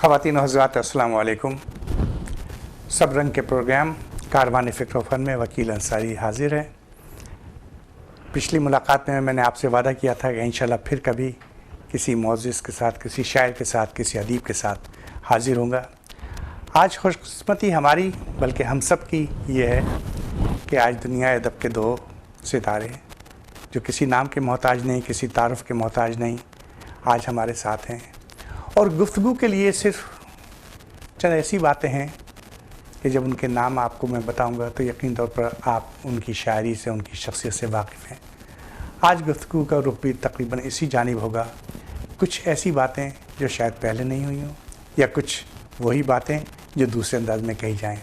ख़वातीन और हज़रात, अस्सलामु अलैकुम। सब रंग के प्रोग्राम कारवान फ़िक्र फ़न में वकील अंसारी हाजिर है। पिछली मुलाकात में मैंने आपसे वादा किया था कि इंशाल्लाह फिर कभी किसी मौज़िज़ के साथ, किसी शायर के साथ, किसी अदीब के साथ हाजिर होऊंगा। आज खुशकिस्मती हमारी बल्कि हम सब की ये है कि आज दुनिया अदब के दो सितारे जो किसी नाम के मोहताज नहीं, किसी तारुफ़ के मोहताज नहीं, आज हमारे साथ हैं और गुफ्तगू के लिए सिर्फ चंद ऐसी बातें हैं कि जब उनके नाम आपको मैं बताऊंगा तो यकीन तौर पर आप उनकी शायरी से, उनकी शख्सियत से वाकिफ़ हैं। आज गुफ्तगू का रुख भी तकरीबन इसी जानिब होगा, कुछ ऐसी बातें जो शायद पहले नहीं हुई हों या कुछ वही बातें जो दूसरे अंदाज में कही जाएं।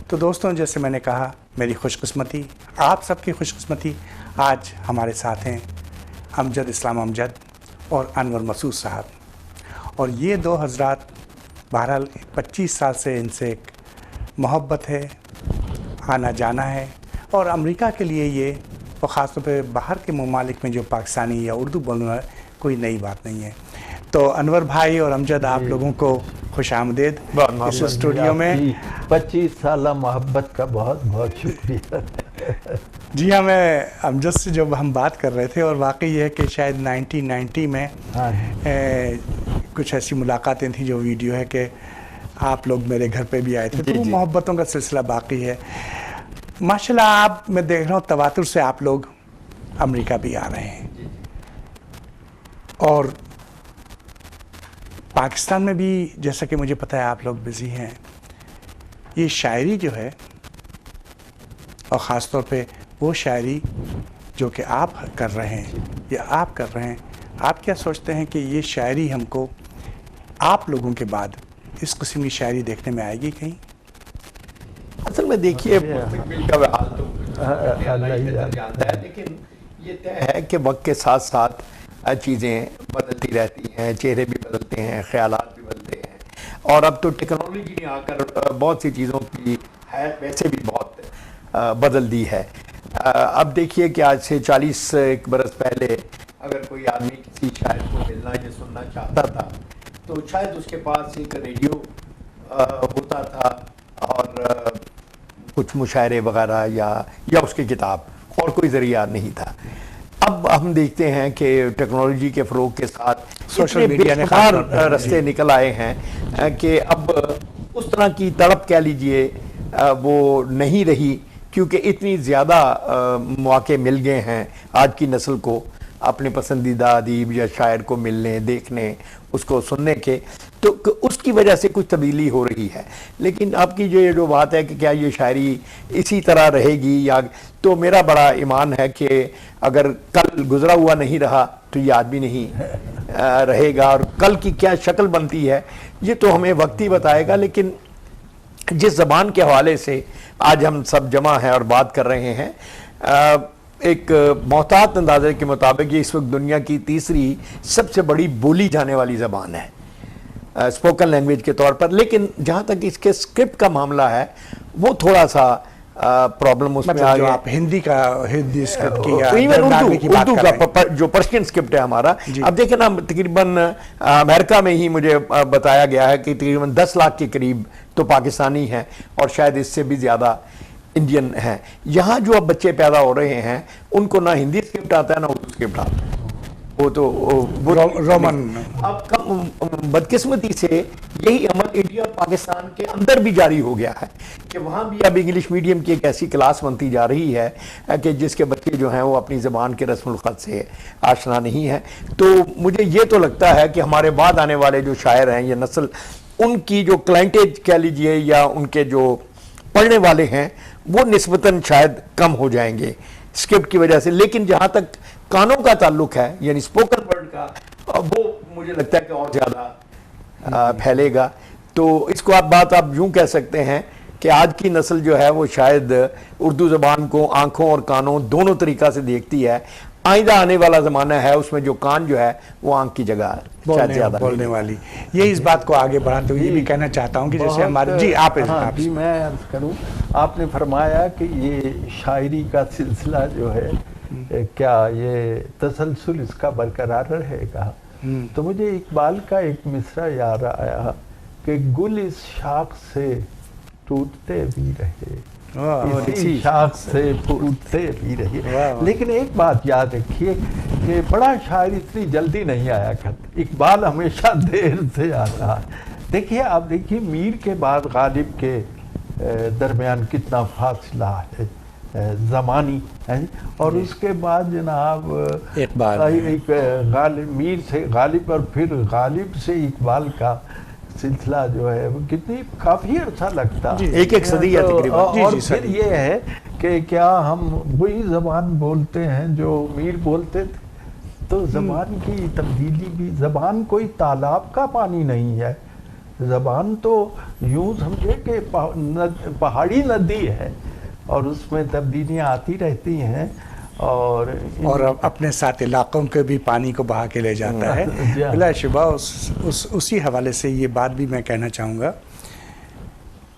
तो दोस्तों, जैसे मैंने कहा, मेरी खुशकिस्मती, आप सबकी खुशकिस्मती, आज हमारे साथ हैं अमजद इस्लाम अमजद और अनवर मसूद साहब। और ये दो हज़रात बहरहाल 25 साल से इनसे एक मोहब्बत है, आना जाना है और अमेरिका के लिए ये और ख़ास तौर पे बाहर के ममालिक में जो पाकिस्तानी या उर्दू बोलने वाला कोई नई बात नहीं है। तो अनवर भाई और अमजद, आप लोगों को खुश आमदेद इस स्टूडियो में। 25 साल मोहब्बत का बहुत बहुत शुक्रिया। जी हाँ, मैं अमजद से जब हम बात कर रहे थे और वाकई ये है कि शायद 1990 में कुछ ऐसी मुलाकातें थी जो वीडियो है कि आप लोग मेरे घर पे भी आए थे, तो वो मोहब्बतों का सिलसिला बाकी है। माशाल्लाह, आप, मैं देख रहा हूँ तवातुर से आप लोग अमेरिका भी आ रहे हैं और पाकिस्तान में भी, जैसा कि मुझे पता है, आप लोग बिज़ी हैं। ये शायरी जो है और ख़ास तौर पे वो शायरी जो कि आप कर रहे हैं या आप कर रहे हैं, आप क्या सोचते हैं कि ये शायरी हमको आप लोगों के बाद इस किस्म की शायरी देखने में आएगी कहीं? असल में देखिए, जानता है, लेकिन ये तय है कि वक्त के साथ साथ चीज़ें बदलती रहती हैं, चेहरे भी बदलते हैं, ख्यालात भी बदलते हैं और अब तो टेक्नोलॉजी ने आकर बहुत सी चीज़ों की है वैसे भी बहुत बदल दी है। अब देखिए कि आज से 40 बरस पहले अगर कोई आदमी किसी शायर को मिलना या सुनना चाहता था तो शायद उसके पास एक रेडियो होता था और कुछ मुशायरे वगैरह या उसकी किताब, और कोई ज़रिया नहीं था। अब हम देखते हैं कि टेक्नोलॉजी के फ़रोग के साथ सोशल मीडिया ने रास्ते निकल आए हैं कि अब उस तरह की तड़प कह लीजिए वो नहीं रही, क्योंकि इतनी ज़्यादा मौके मिल गए हैं आज की नस्ल को अपने पसंदीदा अदीब या शायर को मिलने, देखने, उसको सुनने के, तो उसकी वजह से कुछ तब्दीली हो रही है। लेकिन आपकी जो बात है कि क्या ये शायरी इसी तरह रहेगी, या तो मेरा बड़ा ईमान है कि अगर कल गुजरा हुआ नहीं रहा तो ये आदमी नहीं रहेगा, और कल की क्या शक्ल बनती है ये तो हमें वक्त ही बताएगा। लेकिन जिस ज़बान के हवाले से आज हम सब जमा हैं और बात कर रहे हैं, एक मोहतात अंदाजे के मुताबिक ये इस वक्त दुनिया की तीसरी सबसे बड़ी बोली जाने वाली ज़बान है स्पोकन लैंग्वेज के तौर पर। लेकिन जहाँ तक इसके स्क्रिप्ट का मामला है वो थोड़ा सा प्रॉब्लम उसमें मतलब आ जो गया। आप हिंदी स्क्रिप्ट की या उर्दू का जो पर्शियन स्क्रिप्ट है हमारा, अब देखें ना, तकरीबन अमेरिका में ही मुझे बताया गया है कि तकरीबन 10 लाख के करीब तो पाकिस्तानी हैं और शायद इससे भी ज़्यादा इंडियन हैं। यहाँ जो अब बच्चे पैदा हो रहे हैं उनको ना हिंदी स्क्रिप्ट आता है ना उर्दू स्क्रिप्ट आता है, वो तो रोमन। अब बदकिस्मती से यही अमल इंडिया और पाकिस्तान के अंदर भी जारी हो गया है कि वहाँ भी अब इंग्लिश मीडियम की एक ऐसी क्लास बनती जा रही है कि जिसके बच्चे जो हैं वो अपनी ज़बान के रस्मुल ख़त से आशना नहीं है। तो मुझे ये तो लगता है कि हमारे बाद आने वाले जो शायर हैं, ये नस्ल, उनकी जो क्लाइंटेज कह लीजिए या उनके जो पढ़ने वाले हैं वो निस्बतन शायद कम हो जाएंगे स्क्रिप्ट की वजह से। लेकिन जहाँ तक कानों का ताल्लुक है, यानी स्पोकन वर्ड का, वो मुझे लगता है कि और ज़्यादा फैलेगा। तो इसको आप यूँ कह सकते हैं कि आज की नस्ल जो है वो शायद उर्दू ज़बान को आँखों और कानों दोनों तरीक़ा से देखती है। आइंदा आने वाला ज़माना है उसमें जो कान जो है वो आँख की जगह बोलने वाली। ये इस बात को आगे बढ़ाते हुए ये भी कहना चाहता हूँ कि जैसे हमारे जी मैं अर्ज़ करूँ, आपने फरमाया कि ये शायरी का सिलसिला जो है क्या ये तसलसल इसका बरकरार रहेगा, तो मुझे इकबाल का एक मिसरा याद आया कि गुल इस शाख से टूटते भी रहे, वाह, इसी शाख से फूटते भी वाह, रहे। वाह। लेकिन एक बात याद रखिए कि बड़ा शायर इतनी जल्दी नहीं आया करता, इकबाल हमेशा देर से आता है। देखिए आप देखिए मीर के बाद गालिब के दरमियान कितना फासला है ज़मानी है, और उसके बाद जनाब इकबाल एक गालिब, मीर से गालिब और फिर गालिब से इकबाल का सिलसिला जो है वो कितनी काफ़ी अच्छा लगता है। एक सदी है तकरीबन। और जी, फिर सदी। ये है कि क्या हम वही ज़बान बोलते हैं जो मीर बोलते थे, तो ज़बान की तब्दीली भी, ज़बान कोई तालाब का पानी नहीं है, ज़बान तो यूँ समझे कि पहाड़ी नदी है और उसमें तब्दीलियाँ आती रहती हैं और अपने साथ इलाकों के भी पानी को बहा के ले जाता है। बिलाशुबा उसी हवाले से ये बात भी मैं कहना चाहूँगा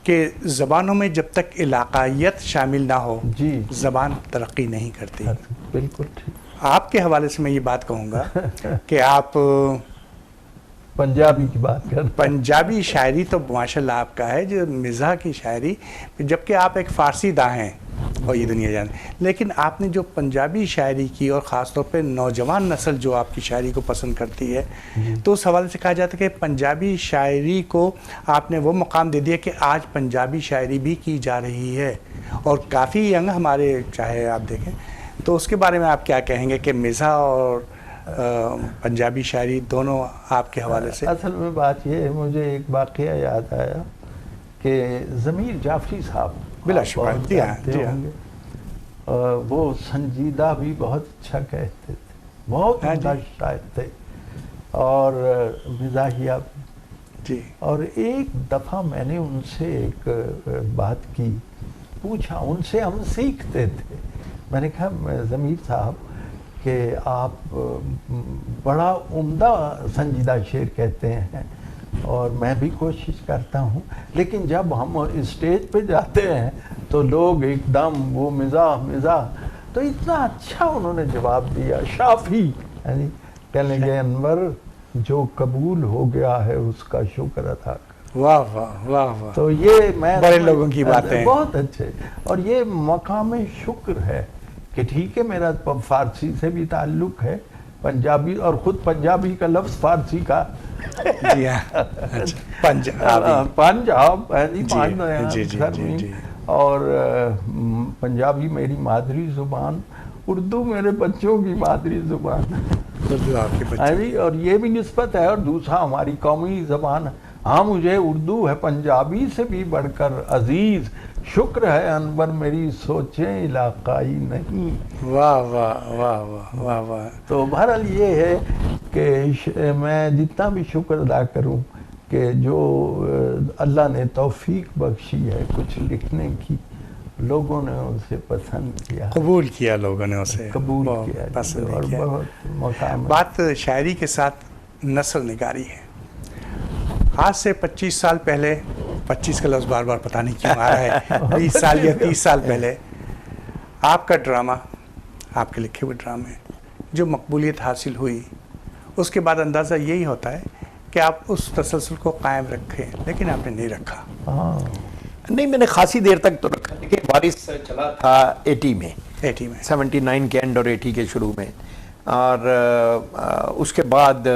कि ज़बानों में जब तक इलाकायत शामिल ना हो जी ज़बान तरक्की नहीं करती। बिल्कुल ठीक। आपके हवाले से मैं ये बात कहूँगा कि आप पंजाबी की बात कर, पंजाबी शायरी तो माशाल्लाह आपका है, जो मिज़ाह की शायरी, जबकि आप एक फ़ारसी दाँ हैं और ये दुनिया जाने, लेकिन आपने जो पंजाबी शायरी की और ख़ास तौर पे नौजवान नस्ल जो आपकी शायरी को पसंद करती है, तो उस हवाले से कहा जाता है कि पंजाबी शायरी को आपने वो मुकाम दे दिया कि आज पंजाबी शायरी भी की जा रही है और काफ़ी यंग हमारे चाहे आप देखें, तो उसके बारे में आप क्या कहेंगे कि मिज़ाह और पंजाबी शायरी दोनों आपके हवाले से? असल में बात यह है, मुझे एक वाक़या याद आया कि ज़मीर जाफ़री साहब बिलाशुबा जी हाँ, जी हाँ। होंगे, वो संजीदा भी बहुत अच्छा कहते थे, बहुत उम्दा शायर थे और मिज़ाहिया जी। और एक दफ़ा मैंने उनसे एक बात की, पूछा, उनसे हम सीखते थे। मैंने कहा ज़मीर साहब कि आप बड़ा उम्दा संजीदा शेर कहते हैं और मैं भी कोशिश करता हूँ, लेकिन जब हम स्टेज पे जाते हैं तो लोग एकदम वो मिज़ाह, तो इतना अच्छा उन्होंने जवाब दिया, शाफी यानी कहने लगे अनवर जो कबूल हो गया है उसका शुक्र अदा कर। वाह वाह वाह वाह। तो ये मैं बड़े लोगों की बातें हैं। बहुत अच्छे, और ये मकाम शुक्र है कि ठीक है मेरा फारसी से भी ताल्लुक़ है, पंजाबी, और ख़ुद पंजाबी का लफ्ज़ फारसी का जी हाँ, अच्छा, पंजाब जी। और पंजाबी मेरी मादरी ज़ुबान, उर्दू मेरे बच्चों की मादरी ज़ुबान उर्दू आपके बच्चे, और ये भी निस्बत है, और दूसरा हमारी कौमी ज़बान। हाँ मुझे उर्दू है पंजाबी से भी बढ़कर अजीज़, शुक्र है अनवर मेरी सोचें इलाकाई नहीं। वाह वाह वाह वाह वाह वाह। तो बहरहाल ये है कि मैं जितना भी शुक्र अदा करूं कि जो अल्लाह ने तौफीक बख्शी है कुछ लिखने की, लोगों ने उसे पसंद किया, कबूल किया, लोगों ने उसे कबूल किया, पसंद और किया। बहुत मकाम। बात शायरी के साथ नस्ल निगारी है। आज से 25 साल पहले, 25 का लफ्ज़ बार बार पता नहीं क्यों आ रहा है, 20 साल या 30 साल पहले आपका ड्रामा, आपके लिखे हुए ड्रामे जो मकबूलियत हासिल हुई, उसके बाद अंदाज़ा यही होता है कि आप उस तसलसल को कायम रखें, लेकिन आपने नहीं रखा। नहीं, मैंने खासी देर तक तो रखा। देखिए वारिस चला था 80 में, 79 के एंड और 80 के शुरू में, और उसके बाद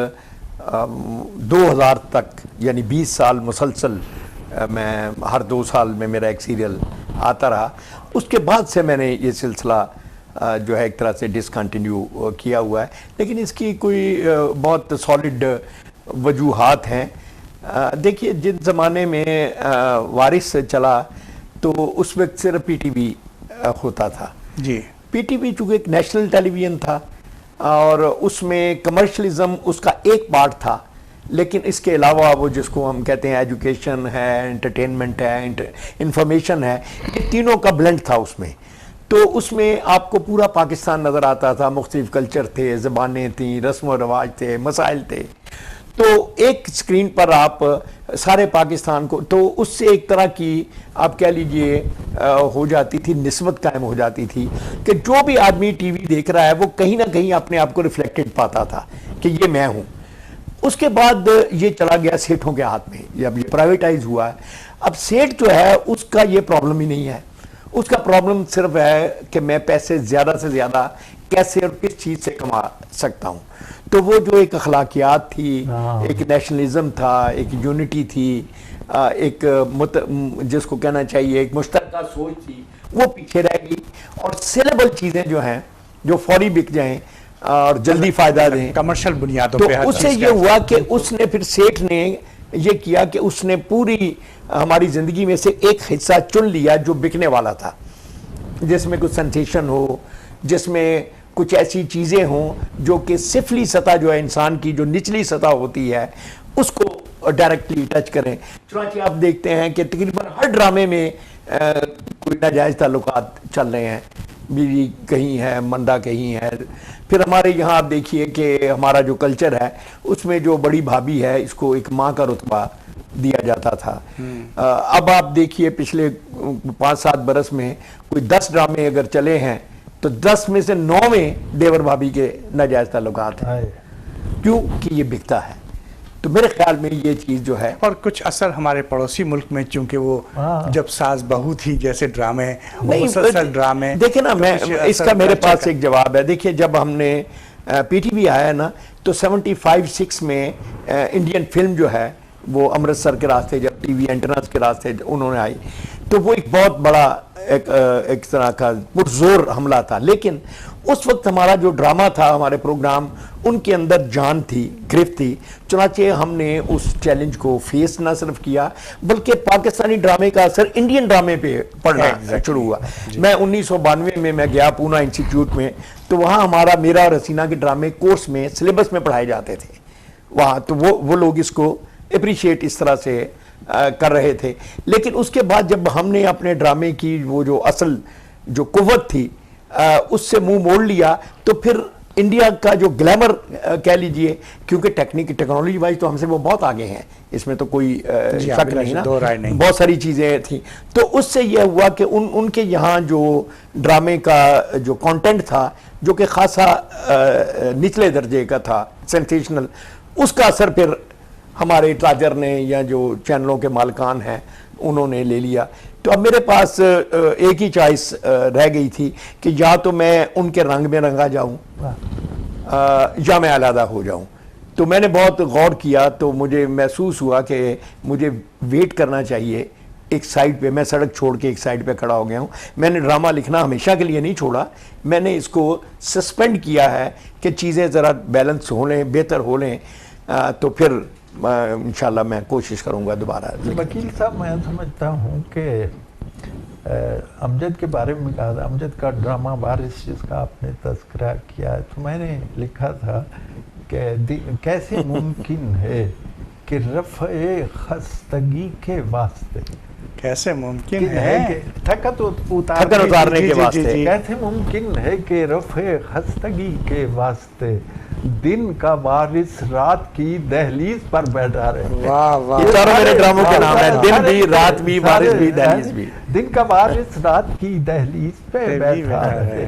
2000 तक यानी 20 साल मुसलसल मैं हर 2 साल में मेरा एक सीरियल आता रहा। उसके बाद से मैंने ये सिलसिला जो है एक तरह से डिसकंटिन्यू किया हुआ है, लेकिन इसकी कोई बहुत सॉलिड वजूहात हैं। देखिए जिन ज़माने में वारिस चला तो उस वक्त सिर्फ पीटीवी होता था जी। पीटीवी चूँकि एक नेशनल टेलीविज़न था और उसमें कमर्शलिज्म उसका एक पार्ट था, लेकिन इसके अलावा वो जिसको हम कहते हैं एजुकेशन है, एंटरटेनमेंट है, इंफॉर्मेशन है, ये तीनों का ब्लेंड था उसमें। तो उसमें आपको पूरा पाकिस्तान नज़र आता था, मुख्तलिफ कल्चर थे, ज़बानें थीं, रस्म व रवाज थे, मसाइल थे। तो एक स्क्रीन पर आप सारे पाकिस्तान को, तो उससे एक तरह की आप कह लीजिए हो जाती थी, निस्बत कायम हो जाती थी कि जो भी आदमी टीवी देख रहा है वो कहीं ना कहीं अपने आप को रिफ्लेक्टेड पाता था कि ये मैं हूँ। उसके बाद ये चला गया सेठों के हाथ में, जब ये प्राइवेटाइज हुआ है। अब सेठ जो है उसका ये प्रॉब्लम ही नहीं है, उसका प्रॉब्लम सिर्फ है कि मैं पैसे ज़्यादा से ज़्यादा कैसे और किस चीज़ से कमा सकता हूँ। तो वो जो एक अखलाकियात थी, एक नेशनलिज्म था, एक यूनिटी थी, एक जिसको कहना चाहिए एक मुश्तरका सोच थी, वो पीछे रह गई। और सेलेबल चीज़ें जो हैं जो फौरी बिक जाएं और जल्दी फायदा दें, कमर्शियल बुनियादों तो पे उससे ये हुआ कि उसने फिर सेठ ने ये किया कि उसने पूरी हमारी ज़िंदगी में से एक हिस्सा चुन लिया जो बिकने वाला था, जिसमें कुछ सेंसेशन हो, जिसमें कुछ ऐसी चीज़ें हों जो कि सिफली सतह जो है इंसान की जो निचली सतह होती है उसको डायरेक्टली टच करें। चुनांचे आप देखते हैं कि तकरीबन हर ड्रामे में कोई नाजायज़ ताल्लुकात चल रहे हैं, बीवी कहीं है, मंदा कहीं है। फिर हमारे यहाँ आप देखिए कि हमारा जो कल्चर है उसमें जो बड़ी भाभी है इसको एक माँ का रुतबा दिया जाता था। अब आप देखिए पिछले 5-7 बरस में कोई 10 ड्रामे अगर चले हैं तो 10 में से 9 में देवर भाभी के नाजायज़ ताल्लुकात हैं, क्योंकि ये बिकता है। तो मेरे ख्याल में ये चीज़ जो है, और कुछ असर हमारे पड़ोसी मुल्क में, चूंकि वो जब सास बहू थी जैसे ड्रामे, मुसलसल ड्रामे, देखिए ना, मैं इसका मेरे पास एक जवाब है। देखिए जब हमने पीटीवी आया ना तो 75-6 में इंडियन फिल्म जो है वो अमृतसर के रास्ते, जब टीवी एंटेनास के रास्ते उन्होंने आई, तो वो एक बहुत बड़ा एक तरह का पुरजोर हमला था। लेकिन उस वक्त हमारा जो ड्रामा था, हमारे प्रोग्राम, उनके अंदर जान थी, गिरफ्त थी। चुनांचे हमने उस चैलेंज को फेस ना सिर्फ किया बल्कि पाकिस्तानी ड्रामे का असर इंडियन ड्रामे पे पड़ना शुरू हुआ। मैं 1992 में मैं गया पूना इंस्टीट्यूट में, तो वहाँ हमारा मेरा और हसीना के ड्रामे कोर्स में सिलेबस में पढ़ाए जाते थे वहाँ। तो वो लोग इसको अप्रिशिएट इस तरह से कर रहे थे। लेकिन उसके बाद जब हमने अपने ड्रामे की वो जो असल जो कुव्वत थी उससे मुंह मोड़ लिया, तो फिर इंडिया का जो ग्लैमर कह लीजिए, क्योंकि टेक्नोलॉजी वाइज तो हमसे वो बहुत आगे हैं, इसमें तो कोई शक नहीं ना, बहुत सारी चीज़ें थी। तो उससे यह हुआ कि उनके यहाँ जो ड्रामे का जो कंटेंट था जो कि खासा निचले दर्जे का था, सेंसेशनल, उसका असर फिर हमारे ताजर ने या जो चैनलों के मालिकान हैं उन्होंने ले लिया। तो अब मेरे पास एक ही चॉइस रह गई थी कि या तो मैं उनके रंग में रंगा जाऊं या मैं अलहदा हो जाऊं। तो मैंने बहुत गौर किया, तो मुझे महसूस हुआ कि मुझे वेट करना चाहिए एक साइड पे। मैं सड़क छोड़ के एक साइड पे खड़ा हो गया हूँ। मैंने ड्रामा लिखना हमेशा के लिए नहीं छोड़ा, मैंने इसको सस्पेंड किया है कि चीज़ें ज़रा बैलेंस हो लें, बेहतर हो लें, तो फिर इंशाल्लाह मैं कोशिश करूंगा दोबारा। वकील साहब, मैं समझता हूँ कि अमजद के बारे में कहा था, अमजद का ड्रामा बारिश जिसका आपने तज़किरा किया है, तो मैंने लिखा था कि कैसे मुमकिन है कि रफ़े खस्तगी के वास्ते, कैसे मुमकिन है थकत उतारने के वास्ते, कैसे मुमकिन है कि रफ़े खस्तगी के वास्ते दिन का बारिश रात की दहलीज पर बैठा रहे। वाह वाह, ये चारों मेरे ड्रामों के नाम है, दिन भी, रात भी, बारिश भी, दहलीज भी। दिन का बारिश रात की दहलीज पे बैठा रहे।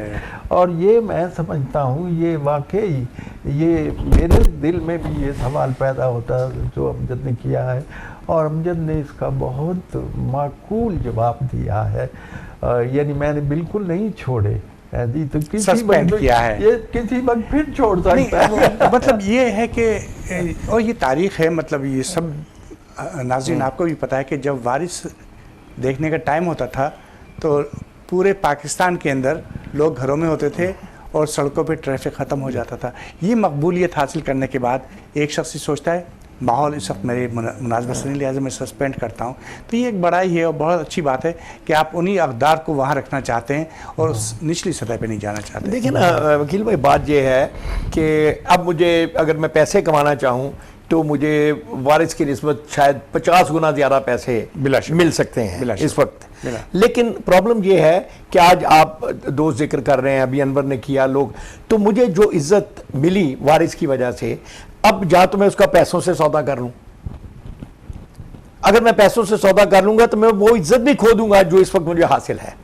और ये मैं समझता हूँ, ये वाकई ये मेरे दिल में भी ये सवाल पैदा होता जो अमजद ने किया है, और अमजद ने इसका बहुत माकूल जवाब दिया है। यानी मैंने बिल्कुल नहीं छोड़े जी, तो सस्पेंड किया है, ये किसी वक्त फिर छोड़ सकता है। मतलब ये है कि, और ये तारीख है, मतलब ये सब नाज़रीन आपको भी पता है कि जब बारिश देखने का टाइम होता था तो पूरे पाकिस्तान के अंदर लोग घरों में होते थे और सड़कों पे ट्रैफिक ख़त्म हो जाता था। ये मकबूलियत हासिल करने के बाद एक शख्स सोचता है माहौल इस वक्त मेरे मुनासिब से नहीं, लिहाजा मैं सस्पेंड करता हूँ। तो ये एक बड़ाई है और बहुत अच्छी बात है कि आप उन्हीं अक़दार को वहाँ रखना चाहते हैं और उस निचली सतह पे नहीं जाना चाहते। देखिए ना वकील भाई, बात ये है कि अब मुझे अगर मैं पैसे कमाना चाहूँ तो मुझे वारिस की निस्बत शायद 50 गुना ज़्यादा पैसे मिल सकते हैं इस वक्त। लेकिन प्रॉब्लम ये है कि आज आप दोस्त जिक्र कर रहे हैं, अभी अनवर ने किया लोग, तो मुझे जो इज्जत मिली वारिस की वजह से, अब जा तो मैं उसका पैसों से सौदा कर लूं, अगर मैं पैसों से सौदा कर लूंगा तो मैं वो इज्जत भी खो दूंगा जो इस वक्त मुझे हासिल है,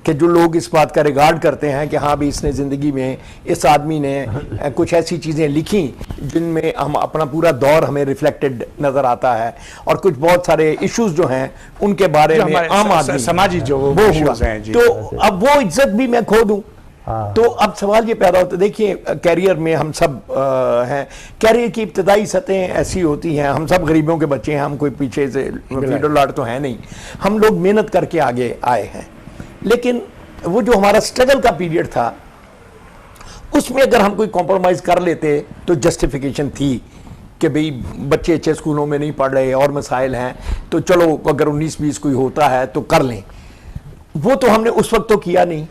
कि जो लोग इस बात का रिगार्ड करते हैं कि हाँ भी इसने ज़िंदगी में, इस आदमी ने कुछ ऐसी चीज़ें लिखी जिनमें हम अपना पूरा दौर हमें रिफ्लेक्टेड नजर आता है, और कुछ बहुत सारे इश्यूज जो हैं उनके बारे में आम आदमी समाजी जो वो हुआ हैं जी। तो अब वो इज्जत भी मैं खो दूं, तो अब सवाल ये पैदा होता है। देखिए कैरियर में हम सब हैं, कैरियर की इब्तदाई सतहें ऐसी होती हैं, हम सब गरीबों के बच्चे हैं, हम कोई पीछे से फीडर लाट तो है नहीं, हम लोग मेहनत करके आगे आए हैं। लेकिन वो जो हमारा स्ट्रगल का पीरियड था उसमें अगर हम कोई कॉम्प्रोमाइज़ कर लेते तो जस्टिफिकेशन थी कि भाई बच्चे अच्छे स्कूलों में नहीं पढ़ रहे और मसाइल हैं, तो चलो अगर 19-20 कोई होता है तो कर लें। वो तो हमने उस वक्त तो किया नहीं।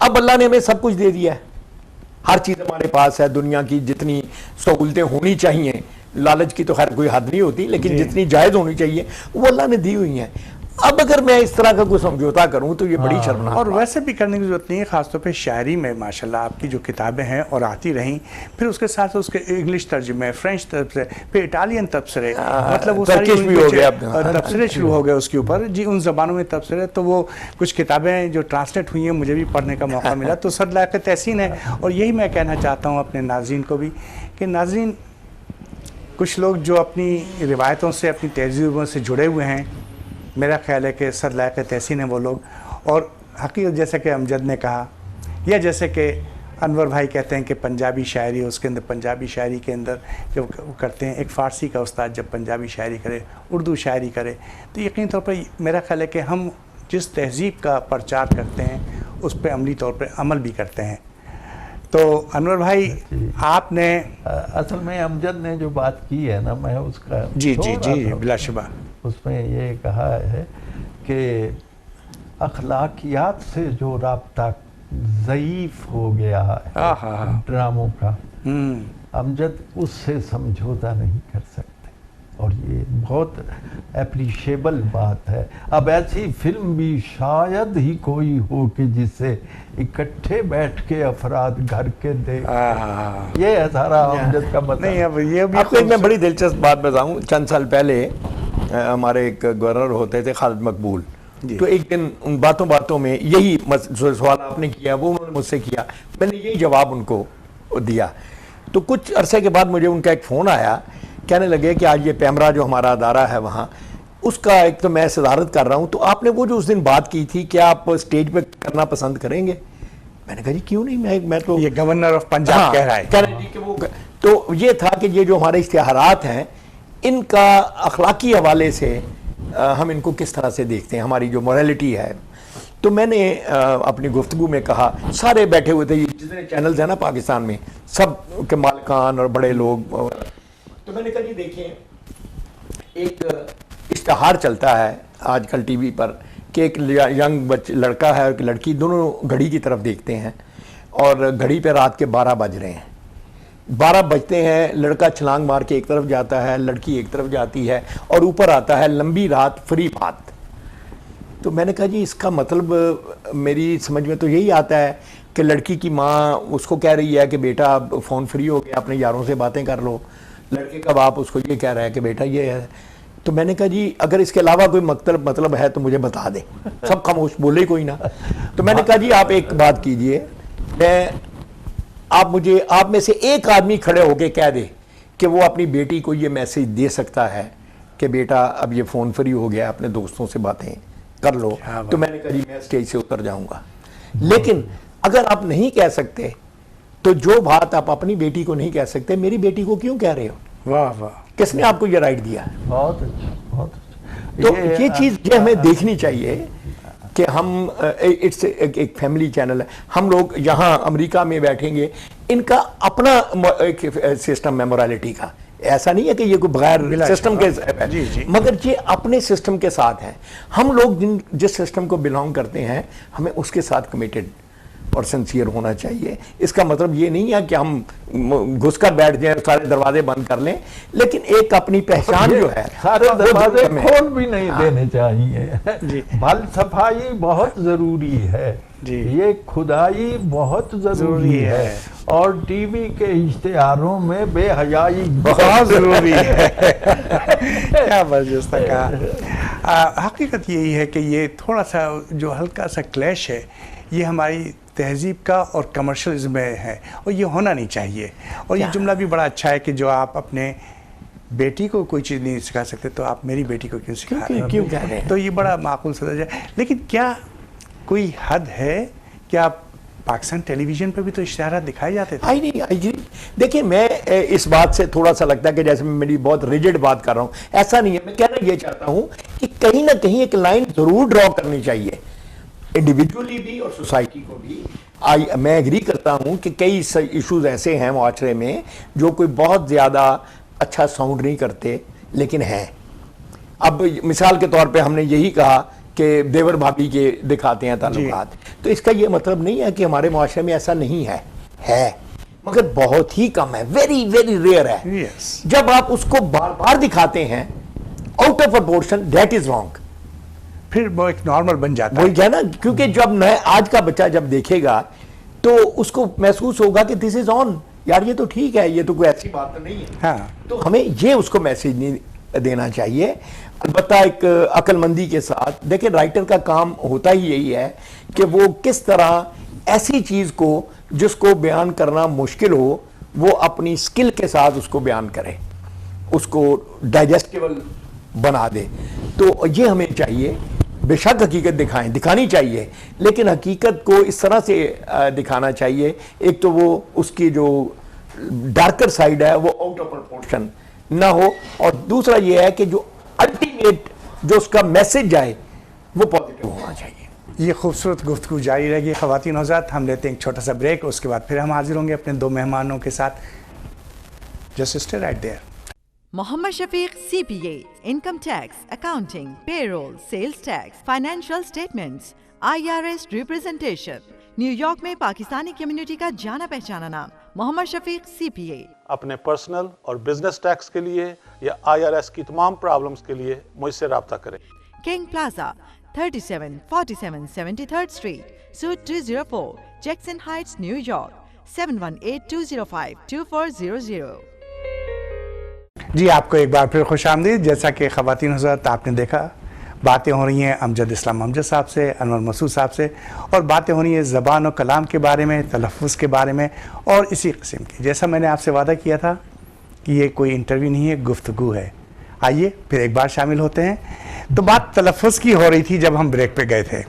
अब अल्लाह ने हमें सब कुछ दे दिया है, हर चीज़ हमारे पास है, दुनिया की जितनी सहूलतें होनी चाहिए, लालच की तो खैर कोई हद नहीं होती, लेकिन जितनी जायज़ होनी चाहिए वो अल्लाह ने दी हुई हैं। अब अगर मैं इस तरह का कोई समझौता करूं तो ये बड़ी शर्मनाक और वैसे भी करने की जरूरत नहीं है, खासतौर पे शायरी में माशाल्लाह आपकी जो किताबें हैं और आती रहीं, फिर उसके साथ उसके इंग्लिश तर्जुमे, फ्रेंच तबसरे, फिर इटालियन तबसरे, मतलब वो सारी भी हो गया तबसरे शुरू हो गए उसके ऊपर जी, उन ज़बानों में तबसरे। तो वो कुछ किताबें जो ट्रांसलेट हुई हैं मुझे भी पढ़ने का मौका मिला, तो सद-ए तहसीन है। और यही मैं कहना चाहता हूँ अपने नाज़रीन को भी कि नाज़रीन, कुछ लोग जो अपनी रिवायतों से, अपनी तहज़ीबों से जुड़े हुए हैं, मेरा ख्याल है कि सद-ए तहसीन है वो लोग। और हकीकत जैसे कि अमजद ने कहा, या जैसे कि अनवर भाई कहते हैं कि पंजाबी शायरी, उसके अंदर पंजाबी शायरी के अंदर जो करते हैं, एक फ़ारसी का उस्ताद जब पंजाबी शायरी करे, उर्दू शायरी करे, तो यकीन तौर पर मेरा ख्याल है कि हम जिस तहज़ीब का प्रचार करते हैं उस पर अमली तौर पर अमल भी करते हैं। तो अनवर भाई आपने असल में अमजद ने जो बात की है ना, मैं उसका जी जी जी बिलाशुबा उसमें ये कहा है कि अखलाकियात से जो राब्ता ज़ईफ़ हो गया है ड्रामों का, अमजद उससे समझौता नहीं कर सकते, और ये बहुत एप्रिशिएबल बात है। अब ऐसी फिल्म भी शायद ही कोई हो कि जिसे इकट्ठे बैठ के अफराद घर के देख, ये है सारा अमजद का मतलब। नहीं, अब ये भी आपको एक मैं बड़ी दिलचस्प बात बताऊं। चंद साल पहले हमारे एक गवर्नर होते थे खालिद मकबूल, तो एक दिन उन बातों बातों में यही सवाल आपने किया, वो उन्होंने मुझसे किया, मैंने यही जवाब उनको दिया। तो कुछ अरसे के बाद मुझे उनका एक फ़ोन आया, कहने लगे कि आज ये पैमरा जो हमारा अदारा है वहाँ, उसका एक तो मैं सदारत कर रहा हूँ, तो आपने वो जो उस दिन बात की थी क्या आप स्टेज पे करना पसंद करेंगे? मैंने कहा जी क्यों नहीं, मैं तो ये गवर्नर ऑफ पंजाब कह रहा है। कह रहे कि वो तो ये था कि ये जो हमारे इश्तिहारात हैं इनका अखलाकी हवाले से हम इनको किस तरह से देखते हैं, हमारी जो मोरालिटी है। तो मैंने अपनी गुफ्तगू में कहा, सारे बैठे हुए थे, जितने चैनल्स हैं ना पाकिस्तान में, सब के मालिकान और बड़े लोग, तो मैंने कहा जी देखिए, एक इश्तिहार चलता है आजकल टीवी पर कि एक यंग लड़का है और एक लड़की, दोनों घड़ी की तरफ देखते हैं और घड़ी पे रात के 12 बज रहे हैं। 12 बजते हैं, लड़का छलांग मार के एक तरफ जाता है, लड़की एक तरफ जाती है, और ऊपर आता है लंबी रात फ्री बात। तो मैंने कहा जी इसका मतलब मेरी समझ में तो यही आता है कि लड़की की माँ उसको कह रही है कि बेटा अब फ़ोन फ्री हो गया, अपने यारों से बातें कर लो, लड़के का बाप उसको ये कह रहा है कि बेटा ये है। तो मैंने कहा जी अगर इसके अलावा कोई मतलब है तो मुझे बता दे। सब खामोश, बोले कोई ना। तो मैंने कहा जी आप एक बात कीजिए, आप में से एक आदमी खड़े होके कह दे कि वो अपनी बेटी को ये मैसेज दे सकता है कि बेटा अब ये फ़ोन फ्री हो गया, अपने दोस्तों से बातें कर लो। तो मैंने कहा जी मैं स्टेज से उतर जाऊंगा। लेकिन अगर आप नहीं कह सकते तो जो बात आप अपनी बेटी को नहीं कह सकते, मेरी बेटी को क्यों कह रहे हो? वाह वाह, किसने आपको ये राइट दिया? बहुत अच्छा, बहुत अच्छा। तो ये चीज़ ये हमें देखनी चाहिए कि हम इट्स एक फैमिली चैनल है, हम लोग यहाँ अमेरिका में बैठेंगे, इनका अपना एक सिस्टम है मोरालिटी का, ऐसा नहीं है कि ये कोई बगैर सिस्टम के है, जी जी, मगर ये अपने सिस्टम के साथ हैं। हम लोग जिस सिस्टम को बिलोंग करते हैं हमें उसके साथ कमिटेड और सिंसियर होना चाहिए। इसका मतलब ये नहीं है कि हम घुसकर बैठ जाएं, सारे दरवाजे बंद कर लें, लेकिन एक अपनी पहचान जो है, सारे दरवाजे खोल भी नहीं देने चाहिए। बाल सफाई बहुत जरूरी है जी, ये खुदाई बहुत जरूरी है, और टीवी के इश्तिहारों में बेहयाई बहुत जरूरी है। क्या बर्जस्ता कहा। हकीकत यही है कि ये थोड़ा सा जो हल्का सा क्लैश है ये हमारी तहजीब का और कमर्शलिज्म में है, और ये होना नहीं चाहिए। और ये जुमला भी बड़ा अच्छा है कि जो आप अपने बेटी को कोई चीज़ नहीं सिखा सकते तो आप मेरी बेटी को क्यों सिखा रहे क्यों कह रहे हैं? तो ये बड़ा माकूल सदर है। लेकिन क्या कोई हद है? क्या पाकिस्तान टेलीविज़न पर भी तो इश्तिहारात दिखाए जाते थे? आई नहीं। देखिए, मैं इस बात से थोड़ा सा लगता है कि जैसे मैं मेरी बहुत रिजिड बात कर रहा हूँ, ऐसा नहीं है। मैं कहना ये चाहता हूँ कि कहीं ना कहीं एक लाइन जरूर ड्रॉ करनी चाहिए, इंडिविजुअली भी और सोसाइटी को भी। मैं एग्री करता हूँ कि कई इश्यूज ऐसे हैं माशरे में जो कोई बहुत ज़्यादा अच्छा साउंड नहीं करते, लेकिन हैं। अब मिसाल के तौर पे हमने यही कहा कि देवर भाभी के दिखाते हैं ताल्लुकात, तो इसका ये मतलब नहीं है कि हमारे माशरे में ऐसा नहीं है मगर बहुत ही कम है, वेरी वेरी रेयर है। Yes. जब आप उसको बार बार दिखाते हैं out of proportion, that is wrong. फिर वो एक नॉर्मल बन जाता वही है ना, क्योंकि जब नए आज का बच्चा जब देखेगा तो उसको महसूस होगा कि दिस इज ऑन, यार ये तो ठीक है, ये तो कोई ऐसी बात तो नहीं है। हाँ। तो हमें ये उसको मैसेज नहीं देना चाहिए। अलबत्ता एक अक्लमंदी के साथ देखिए, राइटर का काम होता ही यही है कि वो किस तरह ऐसी चीज को जिसको बयान करना मुश्किल हो वो अपनी स्किल के साथ उसको बयान करे, उसको डाइजेस्टेबल बना दे। तो ये हमें चाहिए। बेशक हकीकत दिखानी चाहिए, लेकिन हकीकत को इस तरह से दिखाना चाहिए, एक तो वो उसकी जो डार्कर साइड है वो आउट ऑफ प्रोपोर्शन ना हो, और दूसरा ये है कि जो अल्टीमेट जो उसका मैसेज आए वो पॉजिटिव होना चाहिए। ये खूबसूरत गुफ्तगू जारी रहेगी। ख़वातीन हज़रात, हम लेते हैं एक छोटा सा ब्रेक, उसके बाद फिर हम हाजिर होंगे अपने दो मेहमानों के साथ। Just stay right there. Mohammad Shafiq CPA, Income Tax, Accounting, Payroll, Sales Tax, Financial Statements, IRS Representation, New York में पाकिस्तानी कम्युनिटी का जाना पहचाना नाम मोहम्मद शफीक CPA। अपने पर्सनल और बिजनेस टैक्स के लिए या IRS की तमाम प्रॉब्लम्स के लिए मुझसे रब्ता करें। King plaza 3747 73rd Street, Suite 204, Jackson Heights, New York 7182052400। जी, आपको एक बार फिर खुश आमदीद। जैसा कि ख़वातीन हज़रात आपने देखा, बातें हो रही हैं अमजद इस्लाम अमजद साहब से, अनवर मसूद साहब से, और बातें हो रही हैं ज़बान और कलाम के बारे में, तलफ़्फ़ुज़ के बारे में और इसी किस्म की। जैसा मैंने आपसे वादा किया था कि ये कोई इंटरव्यू नहीं है, गुफ्तगू है। आइए फिर एक बार शामिल होते हैं। तो बात तलफ़्फ़ुज़ की हो रही थी जब हम ब्रेक पे गए थे।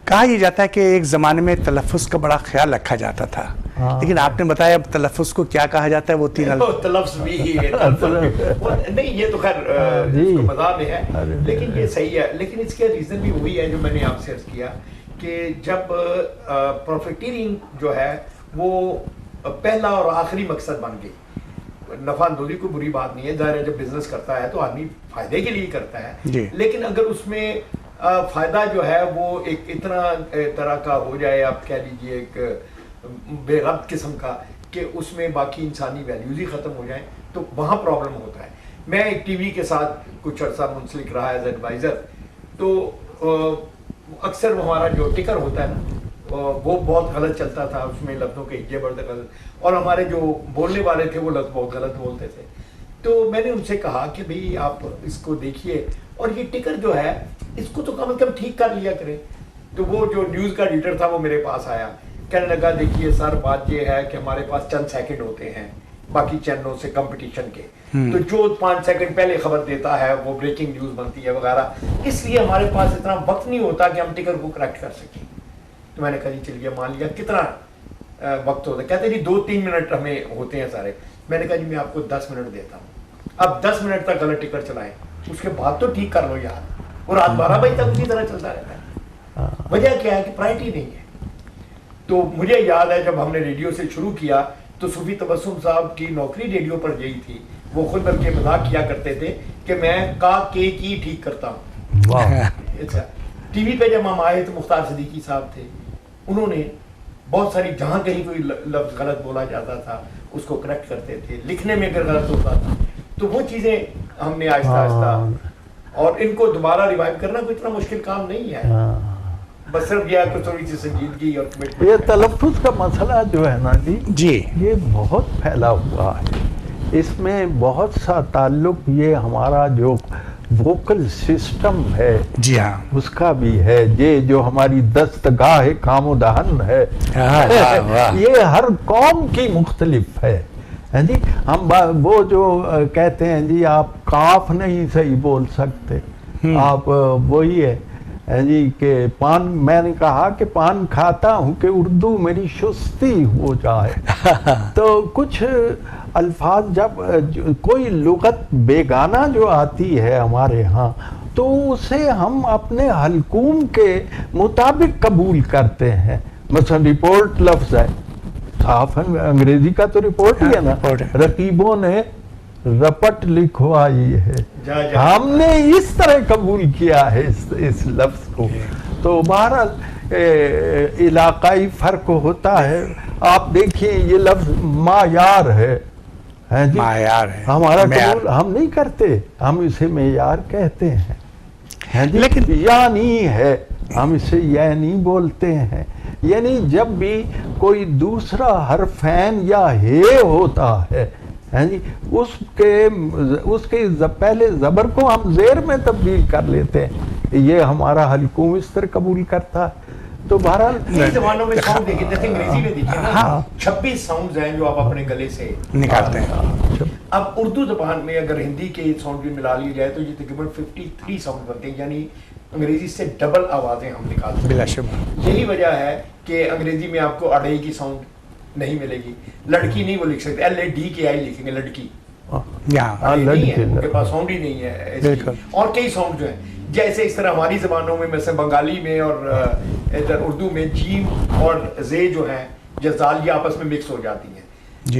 कहा यह जाता है कि एक ज़माने में तलफ़्फ़ुज़ का बड़ा ख्याल रखा जाता था, लेकिन आपने बताया अब तलफ़्फ़ुज़ को क्या कहा जाता है, वो तीन तलफ्ज़ भी है, नहीं ये तो खैर मज़ाक में है, लेकिन ये सही है। लेकिन इसका रीज़न भी वही है जो मैंने आपसे अर्ज़ किया कि जब प्रॉफिटीरिंग जो है वो पहला और आखिरी मकसद बन गई। नफानदोज़ी कोई बुरी बात नहीं है, ज़ाहिर है जब बिजनेस करता है तो आदमी फ़ायदे के लिए करता है, लेकिन अगर उसमें फ़ायदा जो है वो एक इतना तरह का हो जाए, आप कह लीजिए एक बेरब्त किस्म का, कि उसमें बाकी इंसानी वैल्यूज़ ही ख़त्म हो जाएं, तो वहाँ प्रॉब्लम होता है। मैं एक टीवी के साथ कुछ अर्सा मुंसलिक रहा एज एडवाइज़र, तो अक्सर हमारा जो टिकर होता है ना वो बहुत गलत चलता था, उसमें लफ्ज़ों के हिज्जे बड़े गलत, और हमारे जो बोलने वाले थे वो लफ्ज़ बहुत गलत बोलते थे। तो मैंने उनसे कहा कि भाई आप इसको देखिए, और ये टिकर जो है इसको तो कम से कम ठीक कर लिया करें। तो वो जो न्यूज़ का एडिटर था वो मेरे पास आया, कहने लगा देखिए सर बात ये है कि हमारे पास चंद सेकंड होते हैं बाकी चैनलों से कंपटीशन के, तो जो 5 सेकंड पहले खबर देता है वो ब्रेकिंग न्यूज़ बनती है वगैरह, इसलिए हमारे पास इतना वक्त नहीं होता कि हम टिकर को करेक्ट कर सकें। तो मैंने कहा चलिए मान लिया कितना वक्त होता है, कहते जी 2-3 मिनट हमें होते हैं सारे। मैंने कहा जी मैं आपको 10 मिनट देता हूँ, अब 10 मिनट तक गलत टिकर चलाएं, उसके बाद तो ठीक कर लो यार, और रात 12 बजे तक उसी तरह चलता रहता है। वजह क्या है कि प्रायोरिटी नहीं है। तो मुझे याद है जब हमने रेडियो से शुरू किया तो सूफी तबस्सुम साहब की नौकरी रेडियो पर यही थी, वो खुद बल्कि मजाक किया करते थे कि मैं का के की ठीक करता हूँ। अच्छा, टीवी पे जब हम आए तो मुख्तार सिद्दीकी साहब थे, उन्होंने बहुत सारी जहाँ कहीं कोई लफ्ज़ गलत बोला जाता था उसको करेक्ट करते थे, लिखने में अगर गलत होता था तो वो चीज़ें हमने आहिस्ता आहिस्ता, और इनको दोबारा रिवाइव करना कोई इतना मुश्किल काम नहीं है, बस सिर्फ यह कुछ थोड़ी सी संजीदगी और कमिटमेंट। ये तलफ़्फ़ुज़ का मसला जो है ना जी, जी ये बहुत फैला हुआ है। इसमें बहुत सा ताल्लुक ये हमारा जो वोकल सिस्टम है जी हाँ। उसका भी है, ये जो हमारी दस्तगाह है कामोदहन है, वाह, वाह। ये हर कौम की मुख्तलिफ है जी। हम वो जो कहते हैं जी आप काफ नहीं सही बोल सकते, आप वही है जी कि पान, मैंने कहा कि पान खाता हूँ कि उर्दू मेरी सुस्ती हो जाए। तो कुछ अल्फाज जब कोई लुगत बेगाना जो आती है हमारे यहाँ तो उसे हम अपने हलकूम के मुताबिक कबूल करते हैं। मसलन रिपोर्ट लफ्ज़ है, साफ अंग्रेजी का तो रिपोर्ट ही है ना, रकीबों ने रपट लिखवाई है, हमने इस तरह कबूल किया है इस लफ्ज़ को। तो बहरहाल इलाकाई फ़र्क होता है। आप देखिए ये लफ्ज़ मायार है जी, मायार है, हमारा कबूल हम नहीं करते, हम इसे मेयार कहते हैं जी। लेकिन यानी है, हम इसे यानी बोलते हैं। यानी जब भी कोई दूसरा हरफैन या हे होता है जी, उसके पहले ज़बर को हम ज़ेर में तब्दील कर लेते हैं, ये हमारा हलकूम इस तरह कबूल करता है। तो बहरहाल कई ज़बानों में साउंड देखिए, जैसे अंग्रेजी में देखिए ना 26 साउंड्स हैं जो आप अपने गले से निकालते हैं। अब उर्दू ज़बान में अगर हिंदी के साउंड भी मिला लिए जाए तो ये तकरीबन 53 साउंड बनते हैं, यानी अंग्रेजी से डबल आवाज़ें हम निकालते हैं। बिलाशुबा यही वजह है कि अंग्रेजी में आपको अड़ई की साउंड नहीं मिलेगी, लड़की नहीं वो लिख सकते, LADKI लिखेंगे लड़की, यहाँ नहीं है, उनके पास साउंड ही नहीं है ऐसी। और कई साउंड जो हैं जैसे इस तरह हमारी ज़बानों में, जैसे बंगाली में और इधर उर्दू में जीम और जे जो है जजाल ये आपस में मिक्स हो जाती हैं।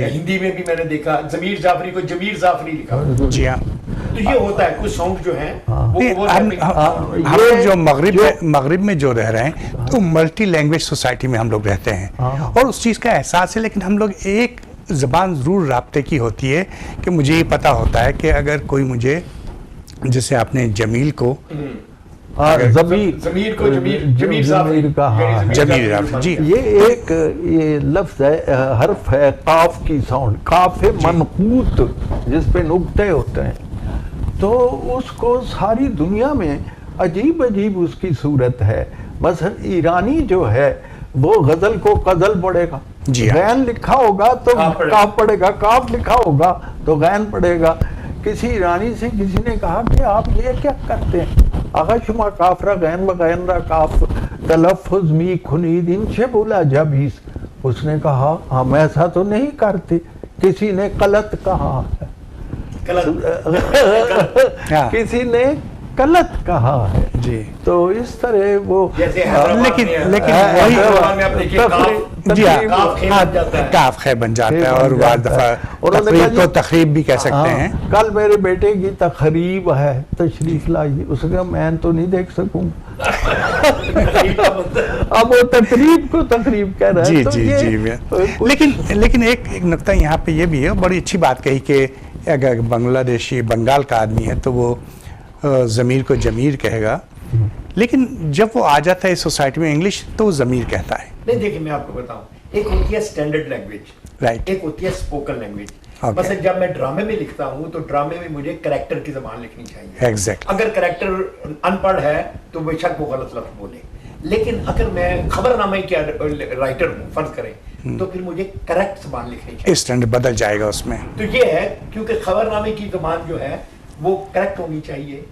हिंदी में भी मैंने देखा ज़मीर जाफरी को जमीर जाफरी लिखा। जी हाँ। तो ये होता है कुछ साउंड जो है वो हम लोग जो मगरिब में जो रह रहे हैं तो मल्टी लैंग्वेज सोसाइटी में हम लोग रहते हैं और उस चीज़ का एहसास है, लेकिन हम लोग एक ज़बान ज़रूर राब्ते की होती है कि मुझे ये पता होता है कि अगर कोई मुझे, जैसे आपने जमील को ज़मीर को जमीर कहा, जमीर जी, ये लफ्ज़ है, हर्फ है काफ की साउंड, काफ है मनकूत जिस पे नुक्ते होते हैं। तो उसको सारी दुनिया में अजीब अजीब उसकी सूरत है। मसलन ईरानी जो है वो गज़ल को कज़ल पढ़ेगा, गैन लिखा होगा तो काफ पढ़ेगा, काफ लिखा होगा तो गैन पढ़ेगा। किसी ईरानी से किसी ने कहा कि आप ये क्या करते हैं, आगाशुमा काफरा गैन बगैन रा काफ तलफ़ुज़ मी खुनीद इनसे बोला जब ही, उसने कहा हम ऐसा तो नहीं करते, किसी ने गलत कहा है, किसी ने गलत कहा है जी। तो इस तरह वो लेकिन काफ खै बन जाता है और बाद दफा तकरीब भी कह सकते हैं। कल मेरे बेटे की तकरीब है, तशरीफ लाइए, उसका मैं तो नहीं देख सकूंगा। अब वो तकरीब को तकरीब कह रहा है। जी। लेकिन एक नुक्ता यहाँ पे ये भी है, बड़ी अच्छी बात कही कि अगर बांग्लादेशी बंगाल का आदमी है तो वो ज़मीर को जमीर कहेगा, लेकिन जब वो आ जाता है इस सोसाइटी में इंग्लिश तो वो ज़मीर कहता है। नहीं देखिए मैं आपको बताऊं, एक होती है स्टैंडर्ड लैंग्वेज, राइट, एक होती है स्पोकन लैंग्वेज। मतलब जब मैं ड्रामे में लिखता हूँ तो ड्रामे में मुझे कैरेक्टर की ज़बान लिखनी चाहिए। एग्जैक्टली। अगर कैरेक्टर अनपढ़ है तो बेशक वो गलत लफ्ज़ बोले, लेकिन अगर मैं खबरनामे की राइटर हूँ फर्ज करें तो फिर मुझे करेक्ट ज़बान लिखनी चाहिए। स्टैंडर्ड बदल जाएगा उसमें। तो ये है क्योंकि खबरनामे की ज़बान जो है वो करेक्ट होनी चाहिए,